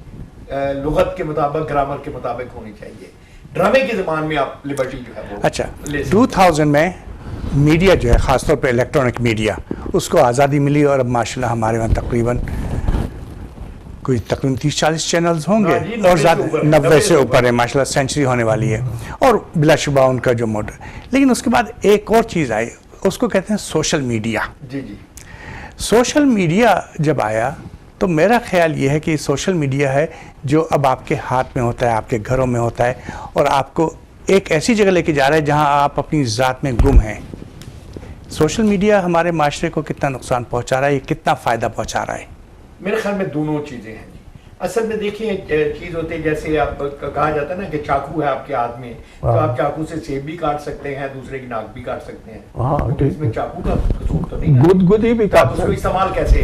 लुगत के मुताबिक, ग्रामर के मुताबिक होनी चाहिए। ड्रामे की ज़बान में आप लिबर्टी जो है वो अच्छा 2000 में मीडिया जो है ख़ासतौर पे इलेक्ट्रॉनिक मीडिया उसको आज़ादी मिली और अब माशाल्लाह हमारे वहाँ तकरीबन 30-40 चैनल्स होंगे और ज़्यादा 90 से ऊपर है माशाल्लाह, सेंचुरी होने वाली है और बिलाशुबा उनका जो मोटर। लेकिन उसके बाद एक और चीज़ आई, उसको कहते हैं सोशल मीडिया। जी। सोशल मीडिया जब आया तो मेरा ख्याल ये है कि सोशल मीडिया है जो अब आपके हाथ में होता है, आपके घरों में होता है और आपको एक ऐसी जगह लेके जा रहा है जहां आप अपनी ज़ात में गुम हैं। सोशल मीडिया हमारे माशरे को कितना नुकसान पहुंचा रहा है, ये कितना फ़ायदा पहुंचा रहा है? मेरे ख्याल में दोनों चीज़ें हैं। असल में देखिए चीज होती है, जैसे आप कहा जाता है ना कि चाकू है आपके हाथ में, तो आप चाकू से सेब भी काट सकते हैं, दूसरे की नाक भी काट सकते हैं। हाँ, तो इसमें चाकू का कसूर तो नहीं है। गुदगुदी भी काट उसको सकते। इस्तेमाल कैसे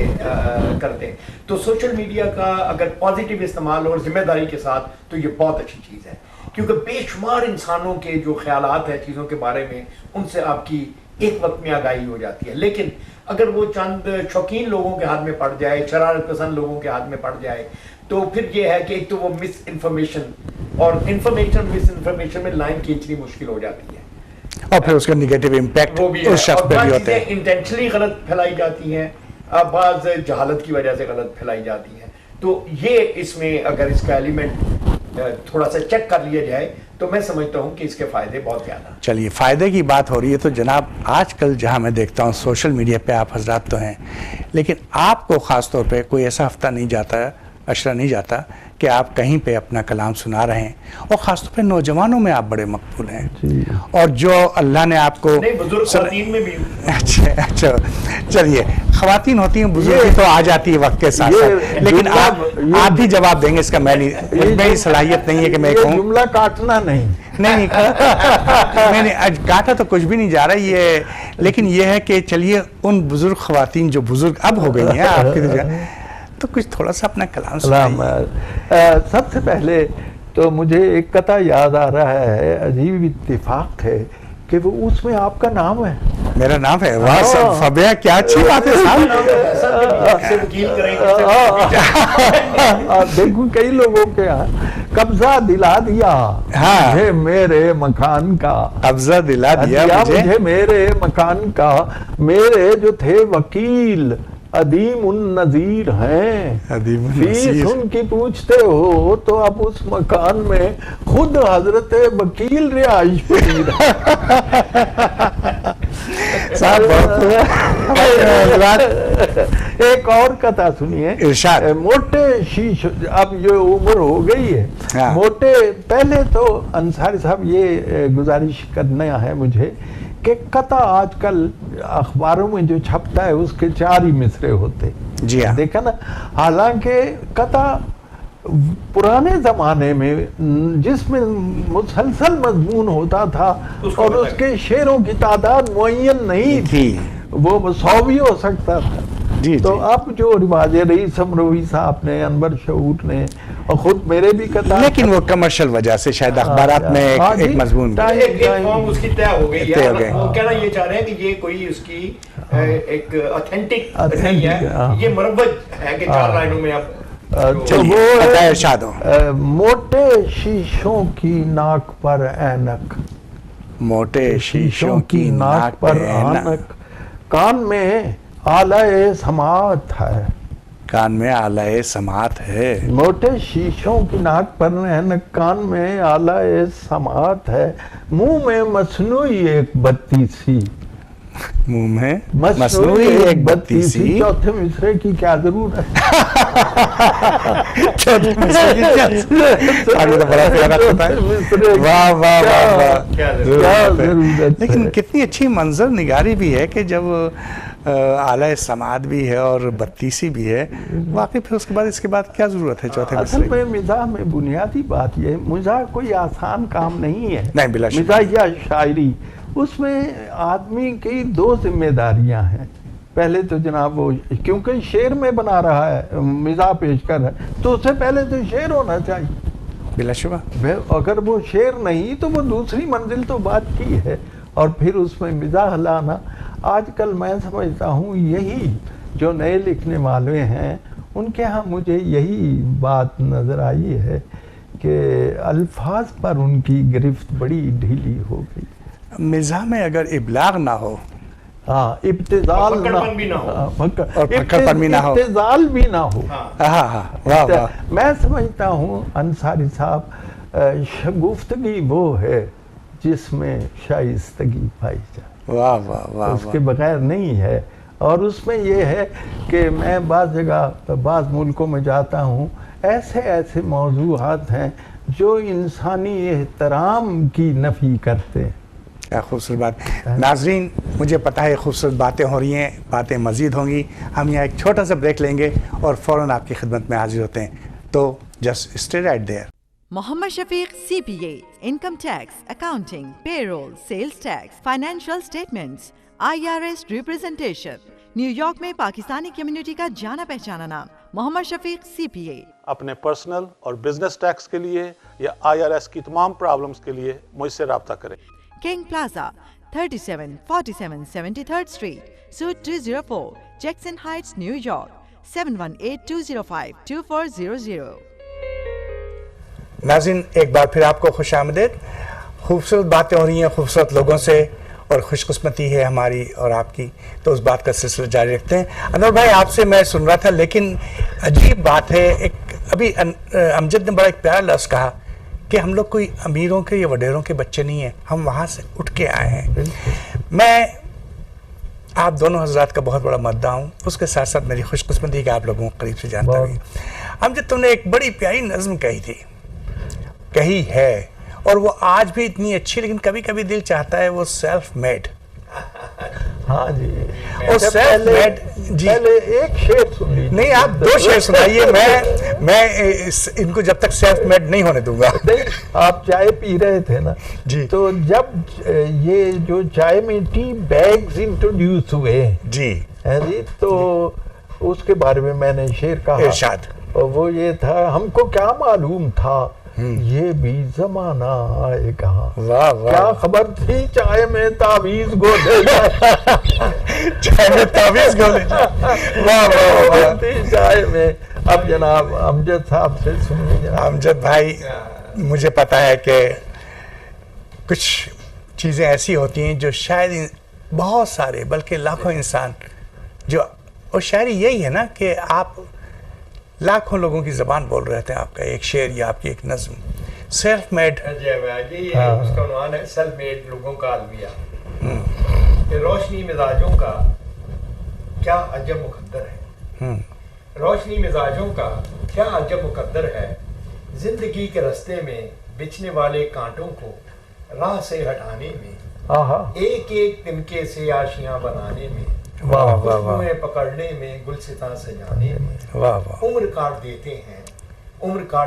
करते हैं। तो सोशल मीडिया का अगर पॉजिटिव इस्तेमाल और जिम्मेदारी के साथ, तो ये बहुत अच्छी चीज है, क्योंकि बेशुमार इंसानों के जो ख्यालात हैं चीजों के बारे में, उनसे आपकी एक वक्त में आगाही हो जाती है। लेकिन अगर वो चंद शौकीन लोगों के हाथ में पड़ जाए, शरारत पसंद लोगों के हाथ में पड़ जाए, तो फिर ये है कि एक तो वो मिस इन्फॉर्मेशन, और इन्फॉर्मेशन मिस इन्फॉर्मेशन में लाइन खींचनी मुश्किल हो जाती है, और फिर उसका निगेटिव इम्पैक्ट वो भी है। उस शख्स और पे भी बाकी होते हैं। चीजें इंटेंशनली गलत फैलाई जाती हैं, अब बाज जहालत की वजह से गलत फैलाई जाती हैं। तो ये इसमें अगर इसका एलिमेंट थोड़ा सा चेक कर लिया जाए, तो मैं समझता हूँ कि इसके फायदे बहुत ज्यादा। चलिए, फ़ायदे की बात हो रही है, तो जनाब आजकल जहां मैं देखता हूं सोशल मीडिया पे आप हजरात तो हैं, लेकिन आपको ख़ास तौर पे कोई ऐसा हफ्ता नहीं जाता, अशरा नहीं जाता कि आप कहीं पे अपना कलाम सुना रहे हैं, और ख़ास तौर पे नौजवानों में आप बड़े मकबूल हैं, और जो अल्लाह ने आपको नहीं, बुजुर्ग ख़वातीन में भी। अच्छा, चलिए, ख़वातीन होती हैं, बुजुर्ग तो आ जाती है वक्त के साथ साथ, लेकिन आप भी जवाब देंगे इसका। मेरी सलाहियत नहीं है कि मैं कहूँ। जुमला काटना नहीं। नहीं नहीं, आज काटा तो कुछ भी नहीं जा रहा ये, लेकिन ये है कि चलिए उन बुजुर्ग ख़वातीन जो बुजुर्ग अब हो गई हैं आपकी जगह, तो कुछ थोड़ा सा अपना कलाम सुनाइए। सबसे पहले तो मुझे एक कथा याद आ रहा है, अजीब इत्तेफाक है कि वो उसमें आपका नाम है। मेरा नाम है? वाह सब फबिया, क्या अच्छी बात है साहब। देखो कई लोगों के यहाँ कब्जा दिला दिया, हाँ, मुझे मेरे मकान का कब्जा दिला दिया मुझे मेरे मकान का। मेरे जो थे वकील अदीम उन नजीर हैं, फीस उनकी पूछते हो तो अब उस मकान में खुद हजरत वकील रिहाइश पजीर है। एक और कथा सुनिए, इरशाद। मोटे शीश, अब जो उम्र हो गई है, हाँ। मोटे, पहले तो अंसारी साहब ये गुजारिश करना है मुझे कि कथा आजकल अखबारों में जो छपता है उसके 4 ही मिसरे होते। जी हाँ, देखा ना, हालांकि कथा पुराने जमाने में जिसमें मुसलसल मजमून होता था और उसके शेरों की तादाद मुअय्यन नहीं थी, वो 100 भी हो सकता था। जी, तो जी। अब जो रिवाज रईस अमरोही साहब ने, अनवर शऊर ने, और खुद मेरे भी कथा, लेकिन वो कमर्शियल वजह से शायद अखबारात में एक मजमून एक फॉर्म उसकी तय हो गई तय है। हो गई। वो कहना ये चाह रहे हैं कि ये कोई उसकी एक ऑथेंटिक नहीं है, ये मुरव्वज है कि 4 लाइनों में आप। चलिए, इरशाद हो। मोटे शीशों की नाक पर ऐनक, मोटे शीशों की नाक पर ऐनक, कान में आलाए समात है। कान में आलाए समात है। मोटे शीशों की नाक पर ऐनक, कान में आलाए समात है। मुंह में मसनूई एक बत्ती सी, मुंह में मसनूई एक बत्ती सी। चौथे मिसरे की क्या जरूरत चौथे मिसरे की क्या आगे तो बड़ा प्यारा होता है। वाह वाह वाह वाह। लेकिन कितनी अच्छी मंजर निगारी भी है कि जब आला समाद भी है और बत्तीसी भी है, वाकई फिर उसके बाद इसके बाद क्या जरूरत है चौथे असल में मिजाह में बुनियादी बात ये, मिजाह कोई आसान काम नहीं है। नहीं, बिला शुक्र। मिजाह या शायरी, उसमें आदमी की 2 जिम्मेदारियां हैं। पहले तो जनाब वो, क्योंकि शेर में बना रहा है, मिजाह पेश कर रहा है, तो उससे पहले तो शेर होना चाहिए। बिलाशुबा। अगर वो शेर नहीं तो वो दूसरी मंजिल तो बात की है, और फिर उसमें मिजाह लाना। आजकल मैं समझता हूँ यही जो नए लिखने वाले हैं उनके यहाँ मुझे यही बात नज़र आई है कि अल्फाज पर उनकी गिरफ्त बड़ी ढीली हो गई। मिजाह में अगर इबलाग ना हो, हाँ, इब्तिजाल भी ना हो, इब्तिजाल भी ना हो। हाँ, वाह वाह। मैं समझता हूँ अंसारी साहब, शगुफ्तगी वो है जिसमें शाइस्तगी पाई जाए। वाह वाह वाह। उसके बगैर नहीं है। और उसमें ये है कि मैं बाज़ जगह, बाज़ मुल्कों में जाता हूँ, ऐसे ऐसे मौज़ूआत हैं जो इंसानी एहतराम की नफ़ी करते हैं। क्या खूबसूरत बात। नाजरीन, मुझे पता है खूबसूरत बातें हो रही हैं, बातें मज़ीद होंगी। हम यहाँ एक छोटा सा ब्रेक लेंगे और फ़ौरन आपकी खिदमत में हाजिर होते हैं। तो just stay right there. Mohammad Shafiq CPA, Income Tax, Accounting, Payroll, Sales Tax, Financial Statements, IRS Representation, New York में पाकिस्तानी कम्युनिटी का जाना पहचाना नाम मोहम्मद शफीक CPA। अपने पर्सनल और बिजनेस टैक्स के लिए या IRS की तमाम प्रॉब्लम्स के लिए मुझसे रब्ता करें। King Plaza, 3747 73rd Street, Suite 204, Jackson Heights, New York, 718-205-2400। नाज़रीन, एक बार फिर आपको खुशामदीद। खूबसूरत बातें हो रही हैं खूबसूरत लोगों से और खुशकिस्मती है हमारी और आपकी, तो उस बात का सिलसिला जारी रखते हैं। अनवर भाई, आपसे मैं सुन रहा था, लेकिन अजीब बात है, एक अभी अमजद ने बड़ा एक प्यारा लफ्ज़ कहा कि हम लोग कोई अमीरों के या वडेरों के बच्चे नहीं हैं, हम वहाँ से उठ के आए हैं। मैं आप दोनों हजरात का बहुत बड़ा मद्दा हूँ, उसके साथ साथ मेरी खुशकिस्मती कि आप लोगों को करीब से जानता भी। अमजद, तुमने एक बड़ी प्यारी नज़्म कही है और वो आज भी इतनी अच्छी, लेकिन कभी कभी दिल चाहता है वो सेल्फ मेड। हाँ जी, और सेल्फ मेड जी, पहले एक शेर सुन लीजिए। नहीं, आप 2 शेर सुनाइए। मैं इनको जब तक सेल्फ मेड नहीं होने दूंगा। नहीं, आप चाय पी रहे थे ना जी, तो जब ये जो चाय में टी बैग्स इंट्रोड्यूस हुए जी, है जी, तो उसके बारे में मैंने शेर कहा, इरशाद। और वो ये था, हमको क्या मालूम था ये भी जमाना आएगा। वाह वाह, क्या खबर थी चाय में तावीज गोले चाय में तावीज गोले। वाह वाह वाह, चाय में। अब जनाब अमजद साहब से सुनिए। अमजद भाई, मुझे पता है कि कुछ चीज़ें ऐसी होती हैं जो शायद बहुत सारे बल्कि लाखों इंसान जो, और शायरी यही है ना कि आप लाखों लोगों की ज़बान बोल रहे थे, आपका एक शेर या आपकी एक नज़्म सेल्फ मेड। उसका उन्वान है सेल्फ मेड लोगों का अलविया। रोशनी मिजाजों का क्या अजब मुकद्दर है, रोशनी मिजाजों का क्या अजब मुकद्दर है, जिंदगी के रास्ते में बिछने वाले कांटों को राह से हटाने में, एक एक तिनके से आशियां बनाने में, वाह वाह वाह, पकड़ने में, गुलसिता सजाने में, वाह वाह, उम्र काट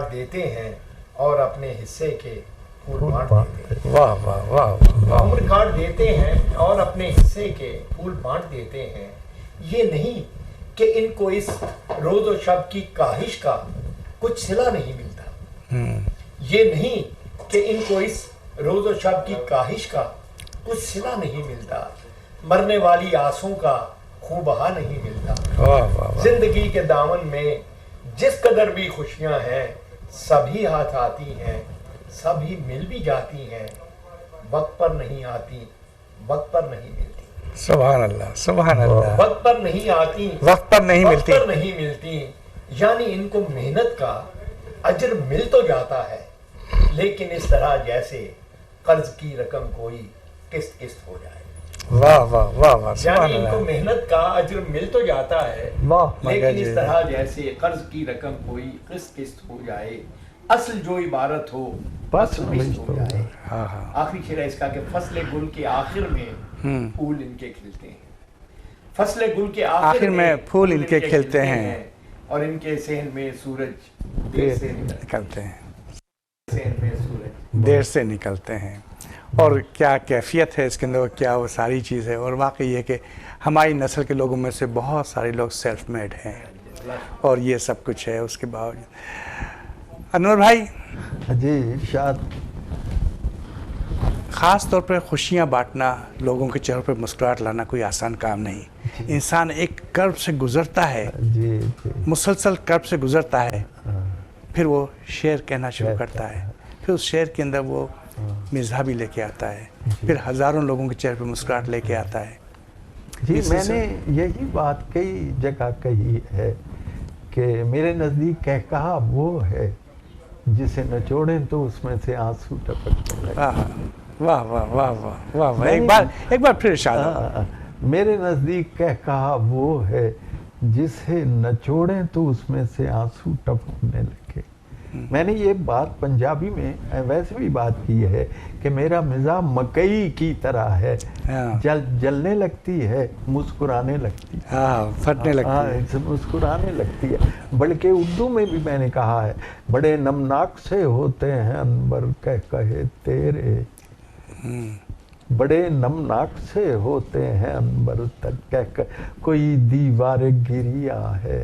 देते हैं और अपने हिस्से के फूल बांट देते हैं। वाह वाह वाह वाह, उम्र काट देते हैं और अपने हिस्से के फूल बांट देते हैं। ये नहीं कि इनको इस रोज और शब की काहिश का कुछ सिला नहीं मिलता, ये नहीं कि इनको इस रोज और शब की काहिश का कुछ सिला नहीं मिलता, मरने वाली आंसू का खून बहा नहीं मिलता। जिंदगी के दामन में जिस कदर भी खुशियां हैं, सभी हाथ आती हैं, सभी मिल भी जाती हैं, वक्त पर नहीं आती, वक्त पर नहीं मिलती। सुभान अल्लाह, सुभान अल्लाह। वक्त पर नहीं आती, वक्त पर नहीं मिलती, वक्त पर नहीं मिलती, यानी इनको मेहनत का अजर मिल तो जाता है, लेकिन इस तरह जैसे कर्ज की रकम कोई किस्त किस्त हो जाए। वाह वाह वाह वाह, यानी इनको मेहनत का अजर मिल तो जाता है, वाह, लेकिन इस तरह जैसे कर्ज की रकम कोई किस्त किस्त हो जाए, असल जो इबारत हो बस मिस्त हो जाए। आखिरी शेर है इसका कि फसले गुल के आखिर में फूल इनके खिलते हैं, फसले गुल के आखिर में फूल इनके खिलते हैं, और इनके सहन में सूरज देर से निकलते हैं, सहन में सूरज देर से निकलते हैं। और क्या कैफियत है इसके अंदर, क्या वो सारी चीज़ है। और वाकई ये कि हमारी नस्ल के लोगों में से बहुत सारे लोग सेल्फ मेड हैं और ये सब कुछ है उसके बावजूद। अनवर भाई जी, शायद ख़ास तौर पर खुशियाँ बांटना, लोगों के चेहरों पर मुस्कुराहट लाना कोई आसान काम नहीं। इंसान एक कर्ब से गुजरता है, मुसलसल कर्ब से गुजरता है, फिर वो शेर कहना शुरू करता है, फिर उस शेर के अंदर वो मिज़ाह भी लेके आता है, फिर हज़ारों लोगों के चेहरे पर मुस्कुराहट लेके आता है। जी, मैंने यही बात कई जगह कही है कि मेरे नज़दीक कहा वो है जिसे नचोड़ें तो उसमें से आंसू टपकने लगे। वाह वाह वाह वाह वाह वाह वाह, एक बार फिर इरशाद। मेरे नज़दीक कहा वो है जिसे नचोड़ें तो उसमें से आंसू टपकने लगे। मैंने ये बात पंजाबी में वैसे भी बात की है कि मेरा मिजाज मकई की तरह है, हाँ। जलने लगती है, मुस्कुराने लगती है। हाँ, फटने लगती है। इससे मुस्कुराने लगती है। बल्कि उर्दू में भी मैंने कहा है, बड़े नमनाक से होते हैं अनवर कह कहे तेरे, बड़े नमनाक से होते हैं अनवर तक कह कर, कोई दीवार गिरिया है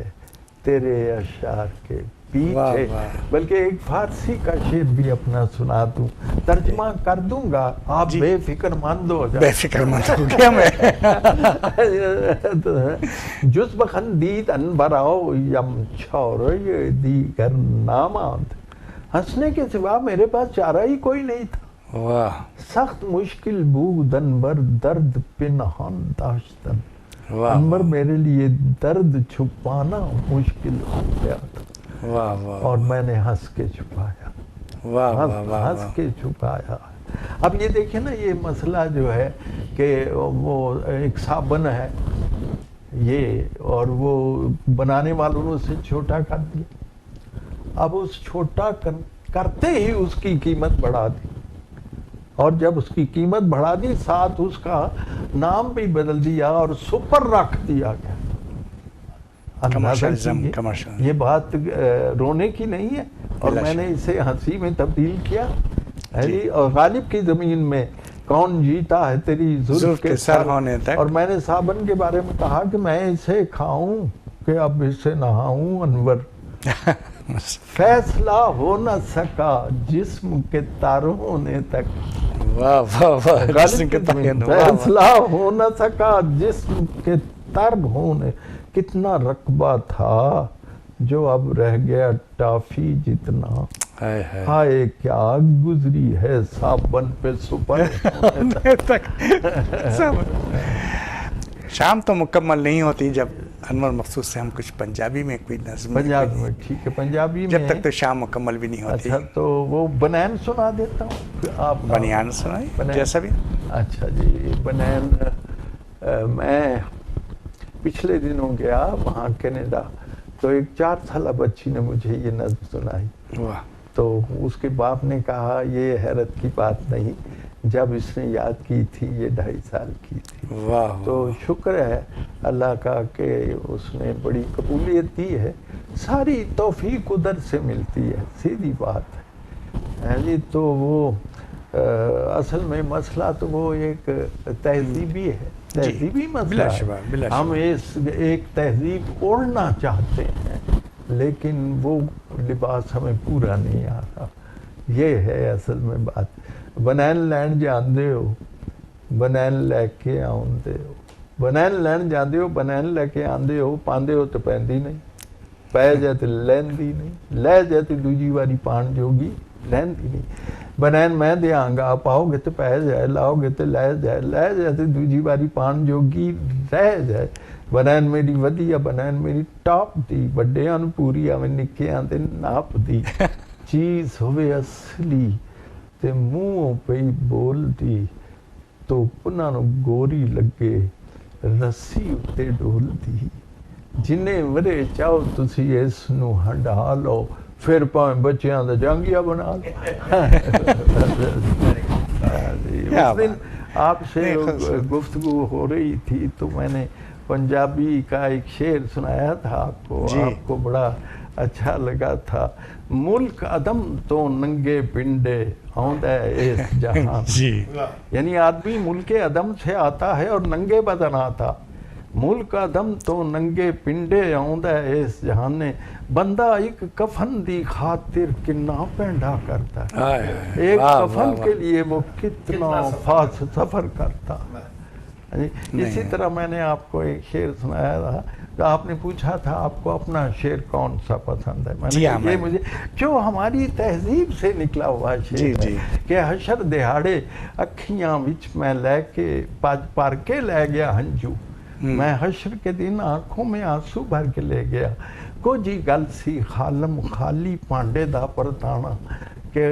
तेरे अशार के पीछे। बल्कि एक फारसी का शेर भी अपना सुना दूं, तर्जमा कर दूंगा, आप बेफिक्रमंद हो जाओ। बेफिक्रमंद हो गया मैं। जुस बखंदीद अनबराओ यम छोर ये दीगर नामाद, हंसने के सिवा मेरे पास चारा ही कोई नहीं था। वाह, सख्त मुश्किल बूद अनवर दर्द पिनहान दाश्तन, वाह, अनवर मेरे लिए दर्द छुपाना मुश्किल हो गया था। वाह वाह, और मैंने हंस के छुपाया, वाह वाह वाह, हंस के छुपाया। अब ये देखिए ना, ये मसला जो है कि वो एक साबन है ये, और वो बनाने वालों ने उसे छोटा कर दिया। अब उस छोटा करते ही उसकी कीमत बढ़ा दी, और जब उसकी कीमत बढ़ा दी साथ उसका नाम भी बदल दिया और सुपर रख दिया गया। कमर्शियल, ये बात रोने की नहीं है, और मैंने इसे हंसी में तब्दील किया है जी। और गालिब की जमीन में कौन जीता है तेरी जुल्फ के सर होने तक। और मैंने साबन के बारे में कहा कि मैं इसे खाऊं कि अब इसे नहाऊं अनवर। फैसला हो न सका जिस्म के तारों होने तक। वाह वाह वाह, फैसला हो न सका जिस्म के तार होने, कितना रकबा था जो अब रह गया टाफी जितना। हाय क्या गुजरी है साबन पे सुपर तक। शाम तो मुकम्मल नहीं होती जब अनवर मखसूस से हम कुछ पंजाबी में कोई नज़्म, पंजाबी में ठीक है, पंजाबी में जब तक तो शाम मुकम्मल भी नहीं होती। अच्छा, तो वो बनैन सुना देता हूँ, आप बनियान सुनाइए जैसा भी। अच्छा जी, बनैन मैं पिछले दिनों गया वहाँ कनाडा, तो एक 4 साल बच्ची ने मुझे ये नज़्म सुनाई। वाह। तो उसके बाप ने कहा ये हैरत की बात नहीं, जब इसने याद की थी ये 2.5 साल की थी। वाह। तो शुक्र है अल्लाह का कि उसने बड़ी कबूलियत दी है। सारी तौफीक उधर से मिलती है, सीधी बात है जी। तो वो असल में मसला तो वो एक तहजीबी है, तहजीबी मसला है। हम इस एक तहजीब ओढ़ना चाहते हैं लेकिन वो लिबास हमें पूरा नहीं आ रहा, ये है असल में बात। बनैन लैंड जानते हो, बनैन लैके आउंदे हो, बनैन लैंड जानते हो, बनैन लैके आंदे हो, पांदे हो तो पैंदी नहीं, पै जाए तो लैंदी नहीं, लै जाए तो दूजी बारी पान जोगी लैंदी नहीं। बनैन मैं देंगा, पाओगे तो पै जाए, लाओगे तो लै जाए तो दूजी बारी पान जोगी रह जाए। बनैन मेरी वधिया, बनैन मेरी टॉप दी, ਵੱਡਿਆਂ ਨੂੰ ਪੂਰੀ ਆਵੇਂ ਨਿੱਕਿਆਂ ਤੇ ਨਾਪ ਦੀ, ਚੀਜ਼ ਹੋਵੇ ਅਸਲੀ ਤੇ ਮੂੰਹੋਂ ਪਈ ਬੋਲਦੀ, ਧੁੱਪ ਨਾਲ ਗੋਰੀ ਲੱਗੇ ਰੱਸੀ ਉੱਤੇ ਡੋਲਦੀ। ਜਿੰਨੇ ਵਰੇ ਚਾਹੋ ਤੁਸੀਂ ਇਸ ਨੂੰ ਹੰਢਾ ਲਓ, फिर भावें बच्चों का जांगिया बना लो। उस दिन आपसे गुफ्तगू हो रही थी तो मैंने पंजाबी का एक शेर सुनाया था आपको बड़ा अच्छा लगा था। मुल्क अदम तो नंगे पिंडे आउंदा है इस जहां जी, यानी आदमी मुल्क अदम से आता है और नंगे बदन आता। मुल्क अदम तो नंगे पिंडे आउंदा है इस जहां ने, बंदा एक कफन दी खातिर कितना पैंडा करता है, एक कफन के लिए वो कितना फास सफर करता है। इसी तरह मैंने आपको एक शेर सुनाया था, तो आपने पूछा था आपको अपना शेर कौन सा पसंद है। मैंने ये मुझे जो हमारी तहजीब से निकला हुआ शेर है कि हशर दिहाड़े अखियां विच मैं लैके पज भर के लै गया हंजू, मैं हशर के दिन आंखों में आंसू भर के ले गया। कुछ ही गल सी खालम खाली पांडे दा परताना, के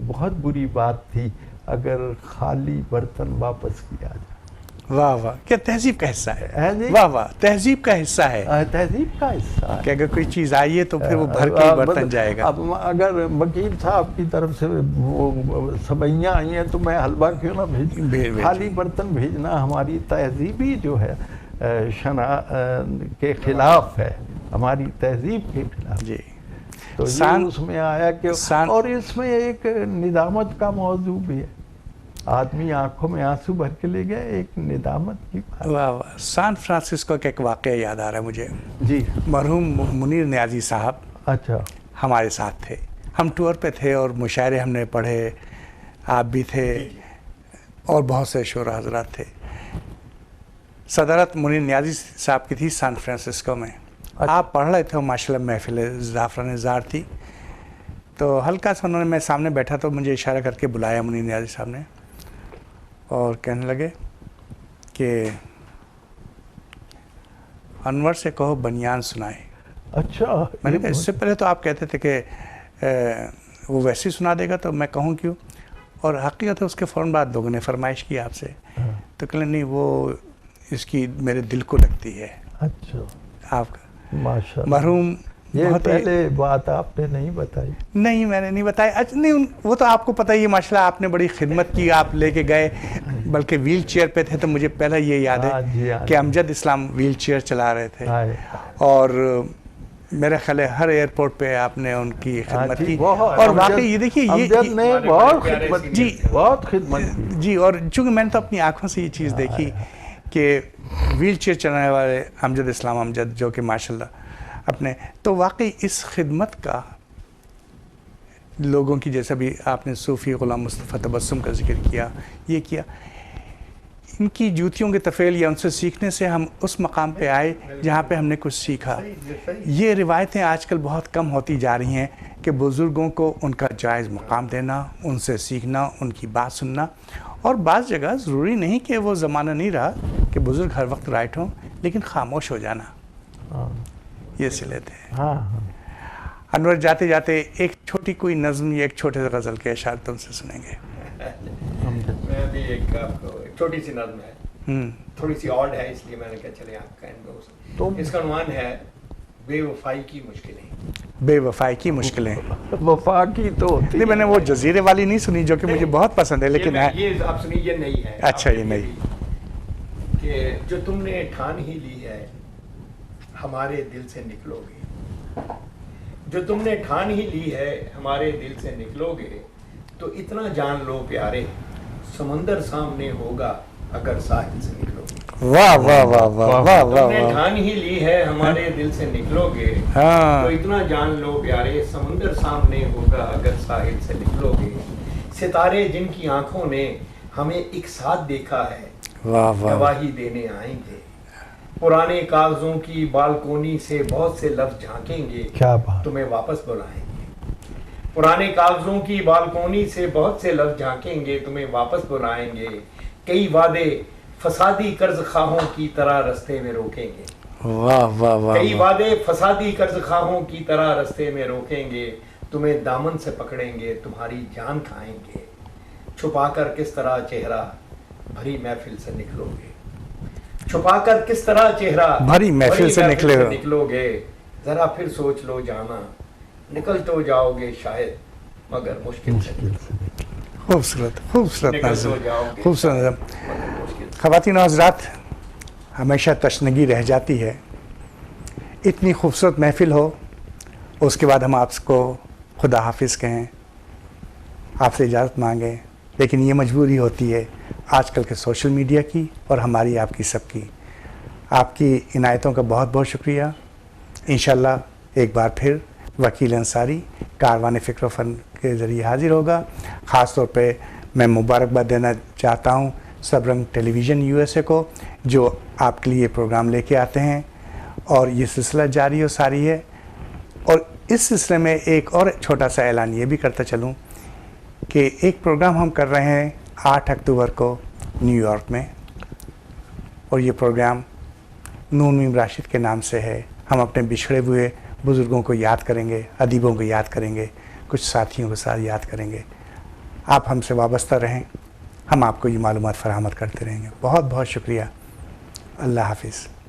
बहुत बुरी बात थी अगर खाली बर्तन वापस किया जाए। वाह वाह, क्या तहजीब का हिस्सा है है। जी? वाह वाह, तहजीब का हिस्सा है। तहजीब का हिस्सा है कि अगर कोई चीज़ आई है तो फिर वो भर के ही बर्तन जाएगा। अब अगर वकील साहब की तरफ से वो सवैयाँ आई हैं तो मैं हलवा क्यों ना भेज, खाली बर्तन भेजना हमारी तहजीबी जो है शना के खिलाफ है, हमारी तहजीब के खिलाफ जी। तो ये उसमें आया कि और इसमें एक निदामत का मौजू भी है, आदमी आंखों में आंसू भर के ले गए, एक निदामत की बात। वाह वाह, सैन फ्रांसिस्को का एक वाक़या याद आ रहा है मुझे जी। मरहूम मुनीर नियाज़ी साहब अच्छा हमारे साथ थे, हम टूर पे थे और मुशायरे हमने पढ़े, आप भी थे और बहुत से शोरा हजरात थे। सदारत मुनीर नियाज़ी साहब की थी सैन फ्रांसिस्को में। आप पढ़ रहे थे, माशाल्लाह महफिल ज़ाफ़रान ज़ार थी, तो हल्का सा उन्होंने, मैं सामने बैठा तो मुझे इशारा करके बुलाया मुनीर नियाज़ी साहब ने और कहने लगे कि अनवर से कहो बनियान सुनाए। अच्छा। मैंने कहा इससे पहले तो आप कहते थे कि वो वैसे ही सुना देगा, तो मैं कहूँ क्यों। और हकीकत है उसके फ़ौरन बाद लोगों ने फरमाइश की आपसे, तो कहले नहीं वो इसकी मेरे दिल को लगती है। अच्छा। आपका माशाअल्लाह। मरहूम ये बहुत पहले बात आपने नहीं बताई। नहीं, मैंने नहीं बताया। अच्छा नहीं, वो तो आपको पता ही है माशाल्लाह, आपने बड़ी खिदमत की, आप लेके गए, बल्कि व्हील चेयर पे थे, तो मुझे पहले ये याद है कि अमजद इस्लाम व्हील चेयर चला रहे थे और मेरा ख्याल है हर एयरपोर्ट पे आपने उनकी खिदमत की। और वाकई ये देखिए ये बहुत खिदमत जी, बहुत खिदमत जी। और चूँकि मैंने तो अपनी आँखों से ये चीज़ देखी कि व्हील चेयर चलाने वाले अमजद इस्लाम अमजद, जो कि माशाल्लाह अपने, तो वाकई इस खिदमत का लोगों की, जैसा भी आपने सूफ़ी ग़ुलाम मुस्तफ़ा तबस्सुम का जिक्र किया, ये किया, इनकी जूतियों के तफ़ेल या उनसे सीखने से हम उस मकाम पे आए जहाँ पे हमने कुछ सीखा। ये रिवायतें आजकल बहुत कम होती जा रही हैं कि बुज़ुर्गों को उनका जायज़ मकाम देना, उनसे सीखना, उनकी बात सुनना। और बाज़ जगह ज़रूरी नहीं कि वो ज़माना नहीं रहा कि बुज़ुर्ग हर वक्त राइट हों, लेकिन खामोश हो जाना, ये सिले थे। अनवर, जाते जाते एक छोटी कोई नज़्म या एक छोटे से गज़ल के अशार तुमसे सुनेंगे। मैं भी एक छोटी सी नज़्म है, थोड़ी सी ऑड है, इसलिए मैंने कहा चले आपका एंड। तो इसका उन्वान है बेवफाई की मुश्किलें। बेवफाई की मुश्किलें। वफा की तो होती नहीं, मैंने वो जजीरे वाली नहीं सुनी जो कि मुझे बहुत पसंद है, लेकिन ये आप सुनिए, ये नहीं है। अच्छा, ये नहीं कि जो तुमने ठान ही ली है हमारे दिल से निकलोगे, जो तुमने ठान ही ली है हमारे दिल से निकलोगे, तो इतना जान लो प्यारे समुंदर सामने होगा अगर साहिल से निकलोगे। वाह वाह वाह वाह वाह वाह। तुमने ठान ही ली है हमारे दिल से निकलोगे, तो इतना जान लो प्यारे समुंदर सामने होगा अगर साहिल से निकलोगे। सितारे जिनकी आंखों ने हमें एक साथ देखा है, वाह वाह, गवाही देने आएंगे। पुराने कागजों की बालकोनी से बहुत से लफ्ज झांकेंगे, क्या बात, तुम्हें वापस बुलाएंगे। पुराने कागजों की बालकोनी से बहुत से लफ्ज झांकेंगे, तुम्हें वापस बुलाएंगे। कई वादे फसादी कर्ज खाहों की तरह रास्ते में रोकेंगे। वाह वाह वाह। कई वादे फसादी कर्ज खाहों की तरह रास्ते में रोकेंगे, तुम्हें दामन से पकड़ेंगे, तुम्हारी जान खाएंगे। छुपाकर किस तरह चेहरा भरी महफिल से निकलोगे, छुपाकर किस तरह चेहरा भरी महफिल से निकलोगे। जरा फिर सोच लो जाना, निकल तो जाओगे शायद मगर मुश्किल से। खूबसूरत खूबसूरत नज़्म, खूबसूरत नज़्म। ख़वातीन और हज़रात, हमेशा तशनगी रह जाती है, इतनी खूबसूरत महफिल हो, उसके बाद हम आपको खुदा हाफिज़ कहें, आपसे इजाज़त मांगें, लेकिन ये मजबूरी होती है आजकल के सोशल मीडिया की और हमारी आपकी सबकी। आपकी इनायतों का बहुत बहुत शुक्रिया। इंशाल्लाह एक बार फिर वकील अंसारी कारवान फ़िक्र फ़न के ज़रिए हाज़िर होगा। ख़ास तौर पे मैं मुबारकबाद देना चाहता हूँ सबरंग टेलीविज़न USA को, जो आपके लिए प्रोग्राम लेके आते हैं और ये सिलसिला जारी और सारी है। और इस सिलसिले में एक और छोटा सा ऐलान ये भी करता चलूँ कि एक प्रोग्राम हम कर रहे हैं 8 अक्टूबर को न्यूयॉर्क में, और ये प्रोग्राम नून मीम राशिद के नाम से है। हम अपने बिछड़े हुए बुज़ुर्गों को याद करेंगे, अदीबों को याद करेंगे, कुछ साथियों के साथ याद करेंगे। आप हमसे वाबस्ता रहें, हम आपको ये मालूमात फराहमत करते रहेंगे। बहुत बहुत शुक्रिया। अल्लाह हाफिज़।